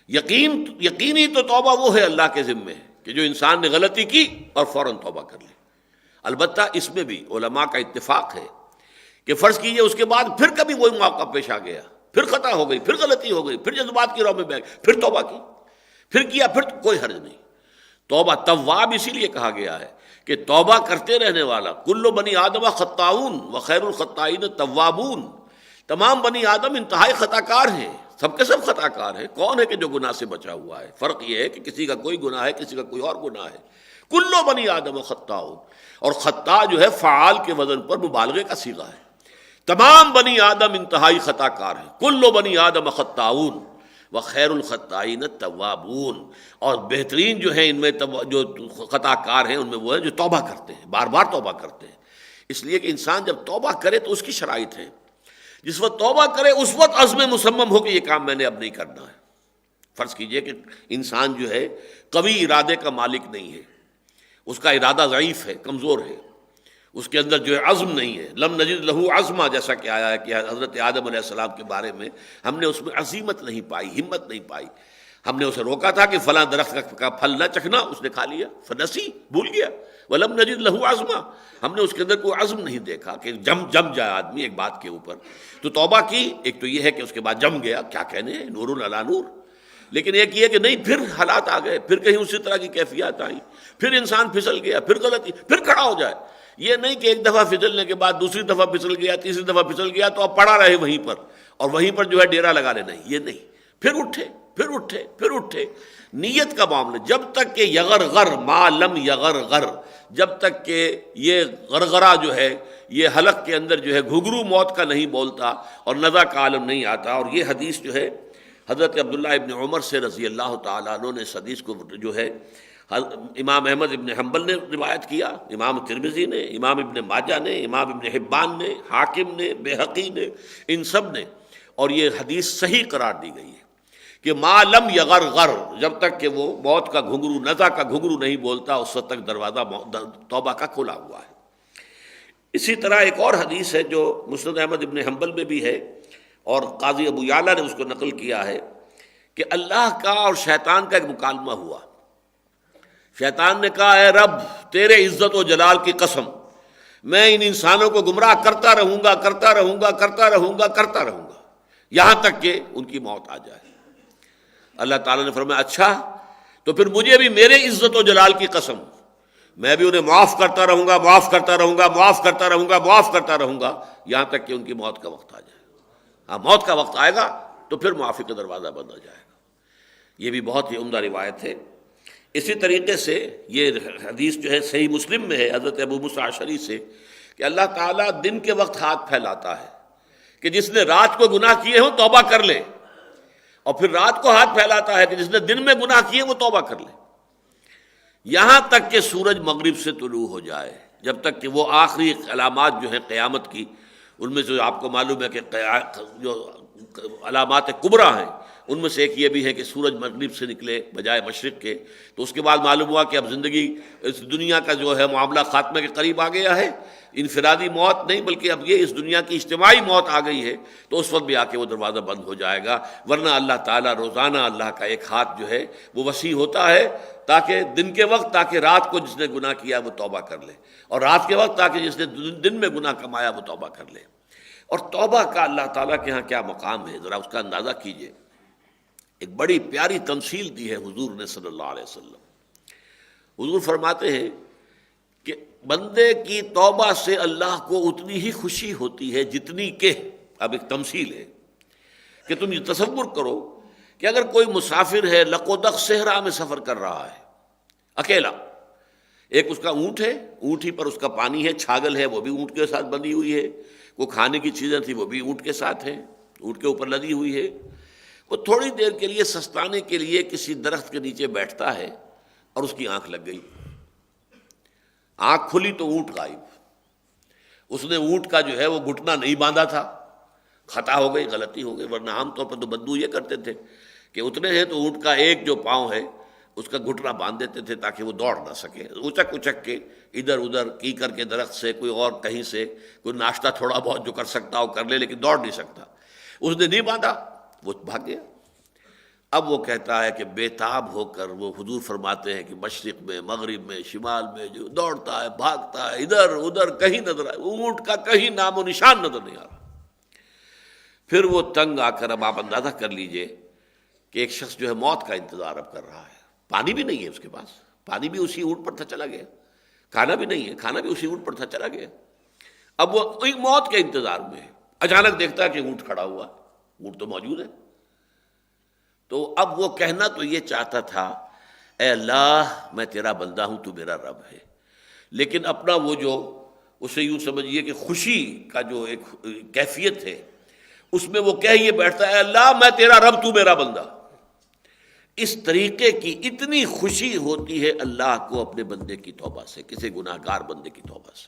یقینی تو توبہ وہ ہے اللہ کے ذمے کہ جو انسان نے غلطی کی اور فوراً توبہ کر لی۔ البتہ اس میں بھی علماء کا اتفاق ہے کہ فرض کیجئے اس کے بعد پھر کبھی وہی موقع پیش آ گیا، پھر خطا ہو گئی، پھر غلطی ہو گئی، پھر جذبات کی رو میں بہ گئے، پھر توبہ کی، پھر کیا، پھر کوئی حرج نہیں۔ توبہ تواب اسی لیے کہا گیا ہے کہ توبہ کرتے رہنے والا، کل بنی آدم خطاؤن وخیر الخطائین توابون، تمام بنی آدم انتہائی خطا کار ہیں، سب کے سب خطا کار ہیں۔ کون ہے کہ جو گناہ سے بچا ہوا ہے؟ فرق یہ ہے کہ کسی کا کوئی گناہ ہے، کسی کا کوئی اور گناہ ہے۔ کل بنی آدم خطاؤن، اور خطا جو ہے فعال کے وزن پر مبالغے کا صیغہ ہے، تمام بنی آدم انتہائی خطا کار ہیں۔ کل بنی آدم خطاؤن وخیر الخطائین التوابون، اور بہترین جو ہیں ان میں جو خطا کار ہیں ان میں وہ ہیں جو توبہ کرتے ہیں، بار بار توبہ کرتے ہیں۔ اس لیے کہ انسان جب توبہ کرے تو اس کی شرائط ہیں، جس وقت توبہ کرے اس وقت عزم مصمم ہو کہ یہ کام میں نے اب نہیں کرنا ہے۔ فرض کیجئے کہ انسان جو ہے قوی ارادے کا مالک نہیں ہے، اس کا ارادہ ضعیف ہے، کمزور ہے، اس کے اندر جو ہے عزم نہیں ہے، لم نجد لہو عزما، جیسا کہ آیا ہے کہ حضرت آدم علیہ السلام کے بارے میں ہم نے اس میں عزیمت نہیں پائی، ہمت نہیں پائی۔ ہم نے اسے روکا تھا کہ فلاں درخت کا پھل نہ چکھنا، اس نے کھا لیا، فنسی، بھول گیا۔ ولم نجد لہو عزما، ہم نے اس کے اندر کوئی عزم نہیں دیکھا کہ جم جائے آدمی ایک بات کے اوپر۔ تو توبہ کی، ایک تو یہ ہے کہ اس کے بعد جم گیا، کیا کہنے ہیں، نور علی نور۔ لیکن ایک یہ کہ نہیں، پھر حالات آ گئے، پھر کہیں اسی طرح کی کیفیات آئیں، پھر انسان پھسل گیا، پھر غلطی، پھر کھڑا ہو جائے۔ یہ نہیں کہ ایک دفعہ پھسلنے کے بعد دوسری دفعہ پھسل گیا، تیسری دفعہ پھسل گیا تو اب پڑا رہے وہیں پر اور وہیں پر جو ہے ڈیرا لگا لے، نہیں، یہ نہیں، پھر اٹھے، پھر اٹھے، پھر اٹھے۔ نیت کا معاملہ جب تک کہ یغرغر ما لم یغرغر، جب تک کہ یہ غرغرہ جو ہے یہ حلق کے اندر جو ہے گھگرو موت کا نہیں بولتا اور نزع کا عالم نہیں آتا۔ اور یہ حدیث جو ہے حضرت عبداللہ ابن عمر سے رضی اللہ تعالیٰ عنہ نے اس حدیث کو جو ہے امام احمد ابن حنبل نے روایت کیا، امام ترمذی نے، امام ابن ماجہ نے، امام ابن حبان نے، حاکم نے، بیہقی نے، ان سب نے، اور یہ حدیث صحیح قرار دی گئی ہے کہ ما لم یغرغر، جب تک کہ وہ موت کا گھنگرو، نزع کا گھنگرو نہیں بولتا اس وقت تک دروازہ توبہ کا کھلا ہوا ہے۔ اسی طرح ایک اور حدیث ہے جو مسند احمد ابن حنبل میں بھی ہے اور قاضی ابو یعلا نے اس کو نقل کیا ہے کہ اللہ کا اور شیطان کا ایک مکالمہ ہوا۔ شیطان نے کہا، اے رب تیرے عزت و جلال کی قسم، میں ان انسانوں کو گمراہ کرتا رہوں گا، کرتا رہوں گا، کرتا رہوں گا، کرتا رہوں گا، یہاں تک کہ ان کی موت آ جائے۔ اللہ تعالیٰ نے فرمایا، اچھا تو پھر مجھے بھی میرے عزت و جلال کی قسم، میں بھی انہیں معاف کرتا رہوں گا، معاف کرتا رہوں گا، معاف کرتا رہوں گا، معاف کرتا رہوں گا، یہاں تک کہ ان کی موت کا وقت آ جائے۔ ہاں، موت کا وقت آئے گا تو پھر معافی کا دروازہ بند ہو جائے گا۔ یہ بھی بہت ہی عمدہ روایت ہے۔ اسی طریقے سے یہ حدیث جو ہے صحیح مسلم میں ہے حضرت ابو موسیٰ اشعری سے کہ اللہ تعالیٰ دن کے وقت ہاتھ پھیلاتا ہے کہ جس نے رات کو گناہ کیے ہوں توبہ کر لے، اور پھر رات کو ہاتھ پھیلاتا ہے کہ جس نے دن میں گناہ کیے وہ توبہ کر لے، یہاں تک کہ سورج مغرب سے طلوع ہو جائے، جب تک کہ وہ آخری علامات جو ہیں قیامت کی، ان میں سے آپ کو معلوم ہے کہ جو علامات کبریٰ ہیں ان میں سے ایک یہ بھی ہے کہ سورج مغرب سے نکلے بجائے مشرق کے، تو اس کے بعد معلوم ہوا کہ اب زندگی اس دنیا کا جو ہے معاملہ خاتمے کے قریب آ گیا ہے، انفرادی موت نہیں، بلکہ اب یہ اس دنیا کی اجتماعی موت آ گئی ہے تو اس وقت بھی آ کے وہ دروازہ بند ہو جائے گا، ورنہ اللہ تعالیٰ روزانہ اللہ کا ایک ہاتھ جو ہے وہ وسیع ہوتا ہے تاکہ دن کے وقت، تاکہ رات کو جس نے گناہ کیا وہ توبہ کر لے، اور رات کے وقت تاکہ جس نے دن میں گناہ کمایا وہ توبہ کر لے۔ اور توبہ کا اللہ تعالیٰ کے ہاں کیا مقام ہے، ذرا اس کا اندازہ کیجئے۔ ایک بڑی پیاری تمثیل دی ہے حضور نے صلی اللہ علیہ وسلم۔ حضور فرماتے ہیں کہ بندے کی توبہ سے اللہ کو اتنی ہی خوشی ہوتی ہے جتنی کہ، اب ایک تمثیل ہے کہ تم یہ تصور کرو کہ اگر کوئی مسافر ہے لقودق صحرا میں سفر کر رہا ہے اکیلا، ایک اس کا اونٹ ہے، اونٹ ہی پر اس کا پانی ہے، چھاگل ہے وہ بھی اونٹ کے ساتھ بندھی ہوئی ہے، وہ کھانے کی چیزیں تھی وہ بھی اونٹ کے ساتھ ہیں، اونٹ کے اوپر لدی ہوئی ہے۔ وہ تھوڑی دیر کے لیے سستانے کے لیے کسی درخت کے نیچے بیٹھتا ہے اور اس کی آنکھ لگ گئی، آنکھ کھلی تو اونٹ غائب۔ اس نے اونٹ کا جو ہے وہ گھٹنا نہیں باندھا تھا، خطا ہو گئی، غلطی ہو گئی، ورنہ عام طور پر تو بدو یہ کرتے تھے کہ اتنے ہیں تو اونٹ کا ایک جو پاؤں ہے اس کا گھٹنا باندھ دیتے تھے تاکہ وہ دوڑ نہ سکے، اچک اچک کے ادھر ادھر کی کر کے درخت سے کوئی اور کہیں سے کوئی ناشتہ تھوڑا بہت جو کر سکتا ہو کر لے، لیکن دوڑ نہیں سکتا۔ اس نے نہیں باندھا، وہ بھاگ گیا۔ اب وہ کہتا ہے کہ بے تاب ہو کر وہ، حضور فرماتے ہیں کہ مشرق میں، مغرب میں، شمال میں جو دوڑتا ہے، بھاگتا ہے، ادھر ادھر کہیں نظر آئے، اونٹ کا کہیں نام و نشان نظر نہیں آ رہا۔ پھر وہ تنگ آ کر، اب آپ اندازہ کر لیجئے کہ ایک شخص جو ہے موت کا انتظار اب کر رہا ہے، پانی بھی نہیں ہے اس کے پاس، پانی بھی اسی اونٹ پر تھا چلا گیا، کھانا بھی نہیں ہے، کھانا بھی اسی اونٹ پر تھا چلا گیا۔ اب وہ موت کے انتظار میں ہے، اچانک دیکھتا ہے کہ اونٹ کھڑا ہوا، اونٹ تو موجود ہے۔ تو اب وہ کہنا تو یہ چاہتا تھا، اے اللہ میں تیرا بندہ ہوں، تو میرا رب ہے، لیکن اپنا وہ جو اسے یوں سمجھیے کہ خوشی کا جو ایک کیفیت ہے اس میں وہ کہہ یہ بیٹھتا ہے، اے اللہ میں تیرا رب، تو میرا بندہ۔ اس طریقے کی اتنی خوشی ہوتی ہے اللہ کو اپنے بندے کی توبہ سے، کسی گناہ گار بندے کی توبہ سے۔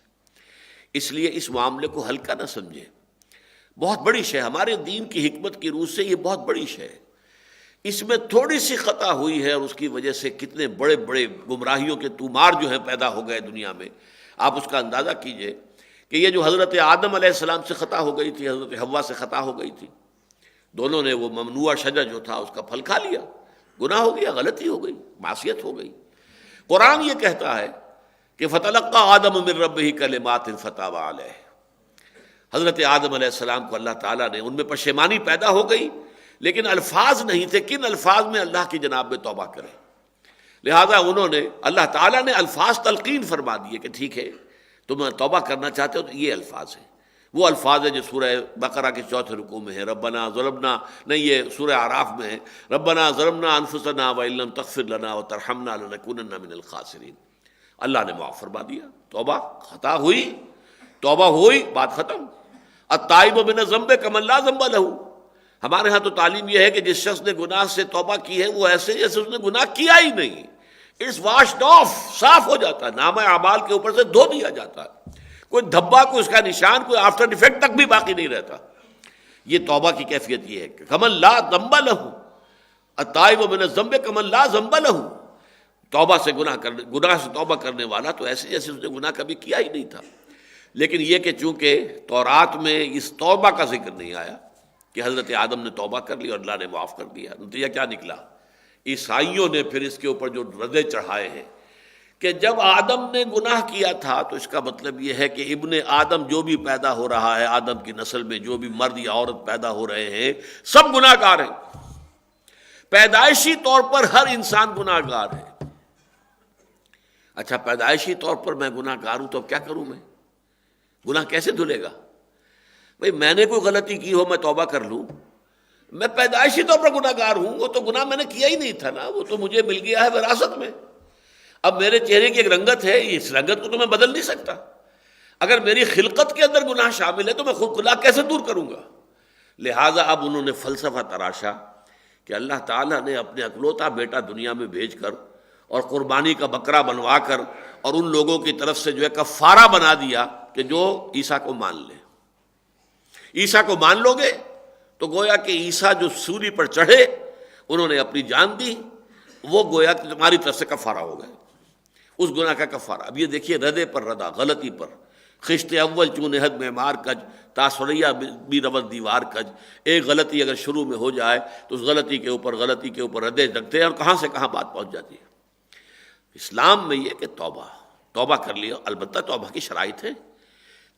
اس لیے اس معاملے کو ہلکا نہ سمجھے، بہت بڑی شے، ہمارے دین کی حکمت کی روح سے یہ بہت بڑی شے ہے۔ اس میں تھوڑی سی خطا ہوئی ہے اور اس کی وجہ سے کتنے بڑے بڑے گمراہیوں کے طومار جو ہیں پیدا ہو گئے دنیا میں۔ آپ اس کا اندازہ کیجئے کہ یہ جو حضرت آدم علیہ السلام سے خطا ہو گئی تھی، حضرت حوا سے خطا ہو گئی تھی، دونوں نے وہ ممنوع شجر جو تھا اس کا پھل کھا لیا، گناہ ہو گیا، غلطی ہو گئی، معصیت ہو گئی۔ قرآن یہ کہتا ہے کہ فَتَلَقَّىٰ آدَمُ مِن رَبِّهِ كَلِمَاتٍ فَتَابَ عَلَيْهِ، حضرت آدم علیہ السلام کو اللہ تعالیٰ نے، ان میں پشیمانی پیدا ہو گئی لیکن الفاظ نہیں تھے، کن الفاظ میں اللہ کی جناب میں توبہ کریں، لہذا انہوں نے، اللہ تعالیٰ نے الفاظ تلقین فرما دیے کہ ٹھیک ہے تم توبہ کرنا چاہتے ہو تو یہ الفاظ ہیں، وہ الفاظ ہیں جو سورہ بقرہ کے 4 رکوع میں ہے، ربنا ظلمنا، نہیں یہ سورہ اعراف میں ہے، ربنا ظلمنا انفسنا وان لم تغفر لنا وترحمنا لنکونن من الخاسرین۔ اللہ نے معاف فرما دیا، توبہ، خطا ہوئی، توبہ ہوئی، بات ختم۔ التائب من الذنب کمن لا ذنب لہ، ہمارے ہاں تو تعلیم یہ ہے کہ جس شخص نے گناہ سے توبہ کی ہے وہ ایسے جیسے اس نے گناہ کیا ہی نہیں، اٹس واشڈ آف، صاف ہو جاتا ہے، نامہ اعمال کے اوپر سے دھو دیا جاتا ہے، کوئی دھبا، کوئی اس کا نشان، کوئی آفٹر افیکٹ تک بھی باقی نہیں رہتا۔ یہ توبہ کی کیفیت یہ ہے کہ کمن لا ذنب لہ، التائب من الذنب کمن لا ذنب لہ، توبہ سے گناہ سے توبہ کرنے والا تو ایسے جیسے اس نے گناہ کبھی کیا ہی نہیں تھا۔ لیکن یہ کہ چونکہ تورات میں اس توبہ کا ذکر نہیں آیا کہ حضرت آدم نے توبہ کر لی اور اللہ نے معاف کر دیا، نتیجہ کیا نکلا؟ عیسائیوں نے پھر اس کے اوپر جو ردے چڑھائے ہیں کہ جب آدم نے گناہ کیا تھا تو اس کا مطلب یہ ہے کہ ابن آدم جو بھی پیدا ہو رہا ہے، آدم کی نسل میں جو بھی مرد یا عورت پیدا ہو رہے ہیں سب گناہ گار ہیں، پیدائشی طور پر ہر انسان گناہ گار ہے۔ اچھا پیدائشی طور پر میں گناہ گار ہوں تو اب کیا کروں؟ میں گناہ کیسے دھلے گا؟ بھئی میں نے کوئی غلطی کی ہو میں توبہ کر لوں، میں پیدائشی طور پر گناہ گار ہوں، وہ تو گناہ میں نے کیا ہی نہیں تھا نا، وہ تو مجھے مل گیا ہے وراثت میں۔ اب میرے چہرے کی ایک رنگت ہے، اس رنگت کو تو میں بدل نہیں سکتا، اگر میری خلقت کے اندر گناہ شامل ہے تو میں خود گناہ کیسے دور کروں گا؟ لہٰذا اب انہوں نے فلسفہ تراشا کہ اللہ تعالیٰ نے اپنے اکلوتا بیٹا دنیا میں بھیج کر اور قربانی کا بکرا بنوا کر اور ان لوگوں کی طرف سے جو ہے کفارہ بنا دیا کہ جو عیسیٰ کو مان لے، عیسیٰ کو مان لو گے تو گویا کہ عیسیٰ جو سولی پر چڑھے انہوں نے اپنی جان دی، وہ گویا کہ تمہاری طرف سے کفارہ ہو گئے، اس گناہ کا کفارہ۔ اب یہ دیکھیے ردے پر ردا، غلطی پر خشت اول چون حد معمار کج، تاثریہ بھی ربط دیوار کج. ایک غلطی اگر شروع میں ہو جائے تو اس غلطی کے اوپر ردے رکھتے ہیں اور کہاں سے کہاں بات پہنچ جاتی ہے. اسلام میں یہ کہ توبہ کر لیا. البتہ توبہ کی شرائط ہے.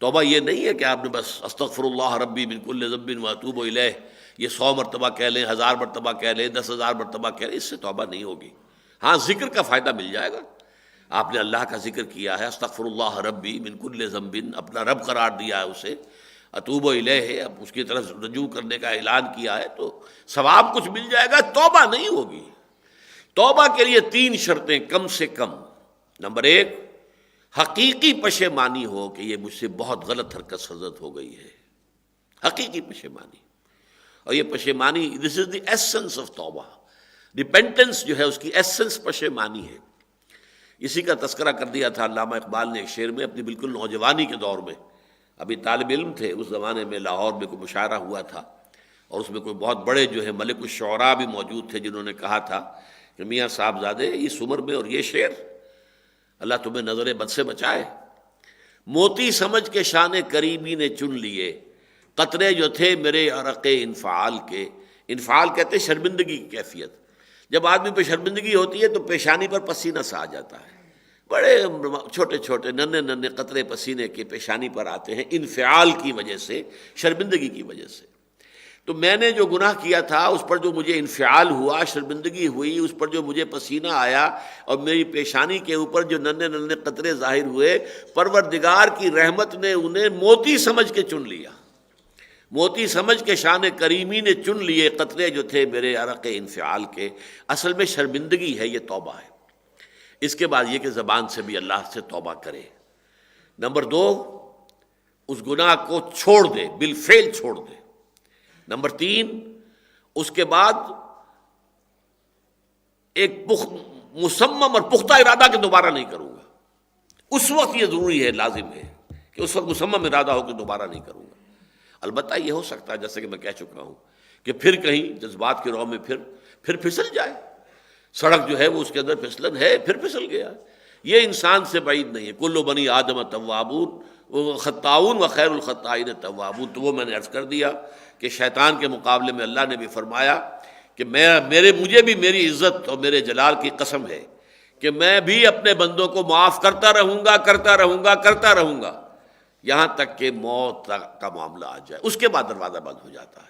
توبہ یہ نہیں ہے کہ آپ نے بس استغفر اللہ ربی من کل ذنب واتوب الیہ یہ 100 مرتبہ کہہ لیں، 1000 مرتبہ کہہ لیں، 10,000 مرتبہ کہہ لیں، اس سے توبہ نہیں ہوگی. ہاں ذکر کا فائدہ مل جائے گا. آپ نے اللہ کا ذکر کیا ہے، استغفر اللہ ربی من کل ذنب، اپنا رب قرار دیا ہے اسے، اتوب الیہ اب اس کی طرف رجوع کرنے کا اعلان کیا ہے تو ثواب کچھ مل جائے گا. توبہ نہیں ہوگی. توبہ کے لیے 3 شرطیں کم سے کم. نمبر 1، حقیقی پشیمانی ہو کہ یہ مجھ سے بہت غلط حرکت سرزد ہو گئی ہے. حقیقی پشیمانی. اور یہ پشیمانی دس از دی ایسنس آف توبہ. ریپینٹنس جو ہے اس کی ایسنس پشیمانی ہے. اسی کا تذکرہ کر دیا تھا علامہ اقبال نے ایک شعر میں، اپنی بالکل نوجوانی کے دور میں. ابھی طالب علم تھے اس زمانے میں، لاہور میں کوئی مشاعرہ ہوا تھا اور اس میں کوئی بہت بڑے جو ہے ملک الشعراء بھی موجود تھے جنہوں نے کہا تھا کہ میاں صاحبزادے اس عمر میں اور یہ شعر، اللہ تمہیں نظر بد سے بچائے. موتی سمجھ کے شان کریمی نے چن لیے، قطرے جو تھے میرے عرق انفعال کے. انفعال کہتے ہیں شرمندگی کی کیفیت. جب آدمی پہ شرمندگی ہوتی ہے تو پیشانی پر پسینہ سا آ جاتا ہے. بڑے چھوٹے چھوٹے ننھے قطرے پسینے کے پیشانی پر آتے ہیں انفعال کی وجہ سے، شرمندگی کی وجہ سے. تو میں نے جو گناہ کیا تھا اس پر جو مجھے انفعال ہوا، شرمندگی ہوئی، اس پر جو مجھے پسینہ آیا اور میری پیشانی کے اوپر جو ننھے قطرے ظاہر ہوئے، پروردگار کی رحمت نے انہیں موتی سمجھ کے چن لیا. موتی سمجھ کے شان کریمی نے چن لیے قطرے جو تھے میرے عرق انفعال کے. اصل میں شرمندگی ہے، یہ توبہ ہے. اس کے بعد یہ کہ زبان سے بھی اللہ سے توبہ کرے. نمبر 2، اس گناہ کو چھوڑ دے، بالفعل چھوڑ دے. نمبر 3، اس کے بعد ایک مصمم اور پختہ ارادہ کہ دوبارہ نہیں کروں گا. اس وقت یہ ضروری ہے، لازم ہے کہ اس وقت مصمم ارادہ ہو کہ دوبارہ نہیں کروں گا. البتہ یہ ہو سکتا ہے جیسے کہ میں کہہ چکا ہوں کہ پھر کہیں جذبات کی رو میں پھر پھسل جائے. سڑک جو ہے وہ اس کے اندر پھسلن ہے، پھر پھسل گیا. یہ انسان سے بعید نہیں ہے. کل بنی آدم توابون خطاؤن و خیر الخطائین توابون. تو وہ میں نے عرض کر دیا کہ شیطان کے مقابلے میں اللہ نے بھی فرمایا کہ مجھے بھی میری عزت اور میرے جلال کی قسم ہے کہ میں بھی اپنے بندوں کو معاف کرتا رہوں گا یہاں تک کہ موت کا معاملہ آ جائے. اس کے بعد دروازہ بند ہو جاتا ہے.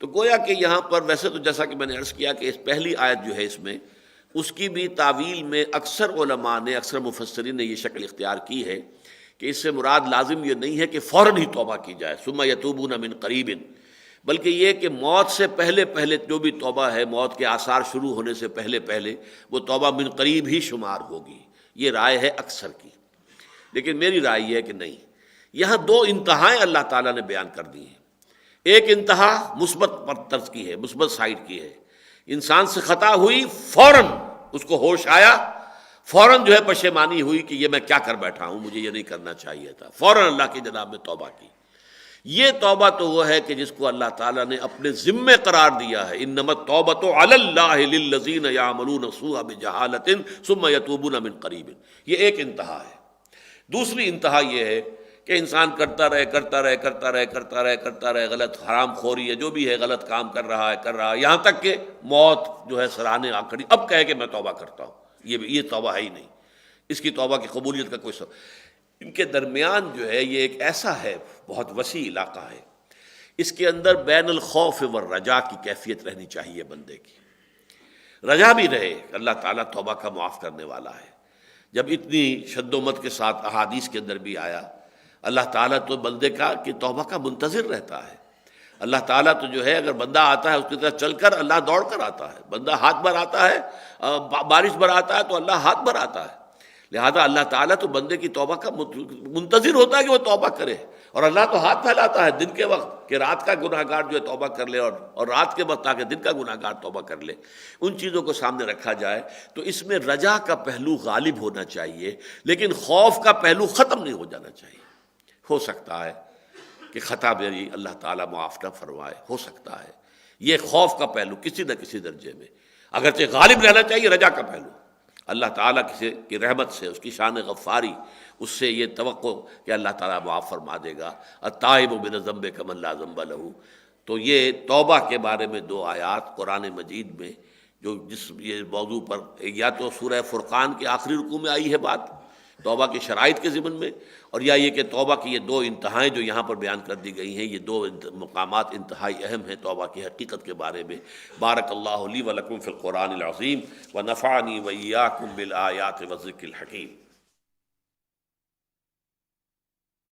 تو گویا کہ یہاں پر ویسے تو جیسا کہ میں نے عرض کیا کہ اس پہلی آیت جو ہے اس میں، اس کی بھی تعویل میں اکثر علماء نے، اکثر مفسرین نے یہ شکل اختیار کی ہے کہ اس سے مراد لازم یہ نہیں ہے کہ فوراً ہی توبہ کی جائے، ثم یتوبون من قریب، بلکہ یہ کہ موت سے پہلے جو بھی توبہ ہے، موت کے آثار شروع ہونے سے پہلے وہ توبہ من قریب ہی شمار ہوگی. یہ رائے ہے اکثر کی. لیکن میری رائے یہ ہے کہ نہیں. یہاں 2 انتہائیں اللہ تعالیٰ نے بیان کر دی ہیں. ایک انتہا مثبت پر طرز کی ہے، مثبت سائڈ کی ہے. انسان سے خطا ہوئی، فوراً اس کو ہوش آیا، فوراً جو ہے پشیمانی ہوئی کہ یہ میں کیا کر بیٹھا ہوں، مجھے یہ نہیں کرنا چاہیے تھا. فوراً اللہ کی جناب میں توبہ کی. یہ توبہ تو وہ ہے کہ جس کو اللہ تعالیٰ نے اپنے ذمے قرار دیا ہے. انما التوبۃ علی اللہ للذین یعملون السوء بجہالۃ ثم یتوبون من قریب. یہ ایک انتہا ہے. دوسری انتہا یہ ہے کہ انسان کرتا رہے، غلط حرام خوری ہے، جو بھی ہے غلط کام کر رہا ہے، یہاں تک کہ موت جو ہے سرانے آ کھڑی، اب کہے کہ میں توبہ کرتا ہوں. یہ توبہ ہے ہی نہیں. اس کی توبہ کی قبولیت کا کوئی سبب. ان کے درمیان جو ہے یہ ایک ایسا ہے، بہت وسیع علاقہ ہے. اس کے اندر بین الخوف والرجا کی کیفیت رہنی چاہیے بندے کی. رجا بھی رہے اللہ تعالیٰ توبہ کا معاف کرنے والا ہے. جب اتنی شد و مت کے ساتھ احادیث کے اندر بھی آیا، اللہ تعالیٰ تو بندے کا کہ توبہ کا منتظر رہتا ہے. اللہ تعالیٰ تو جو ہے اگر بندہ آتا ہے اس کی طرف چل کر، اللہ دوڑ کر آتا ہے. بندہ ہاتھ بھر آتا ہے، بارش بھر آتا ہے تو اللہ ہاتھ بھر آتا ہے. لہذا اللہ تعالیٰ تو بندے کی توبہ کا منتظر ہوتا ہے کہ وہ توبہ کرے. اور اللہ تو ہاتھ پھیلاتا ہے دن کے وقت کہ رات کا گناہ گار جو ہے توبہ کر لے، اور رات کے وقت تاکہ دن کا گناہ گار توبہ کر لے. ان چیزوں کو سامنے رکھا جائے تو اس میں رجا کا پہلو غالب ہونا چاہیے، لیکن خوف کا پہلو ختم نہیں ہو جانا چاہیے. ہو سکتا ہے کہ خطا میری اللہ تعالیٰ معاف نہ فرمائے، ہو سکتا ہے. یہ خوف کا پہلو کسی نہ کسی درجے میں اگرچہ غالب رہنا چاہیے، رجا کا پہلو. اللہ تعالیٰ کی رحمت سے، اس کی شان غفاری، اس سے یہ توقع کہ اللہ تعالیٰ معاف فرما دے گا۔ التائب من الذنب کمن لا ذنب لہ۔ تو یہ توبہ کے بارے میں 2 آیات قرآن مجید میں جو جس یہ موضوع پر، یا تو سورہ فرقان کے آخری رکوع میں آئی ہے بات توبہ کے شرائط کے ضمن میں، اور یا یہ کہ توبہ کی یہ 2 انتہائیں جو یہاں پر بیان کر دی گئی ہیں، یہ 2 مقامات انتہائی اہم ہیں توبہ کی حقیقت کے بارے میں۔ بارک اللہ لی و لکم فی القرآن العظیم و نفعنی و ایاکم بالآیات و ذکر الحکیم۔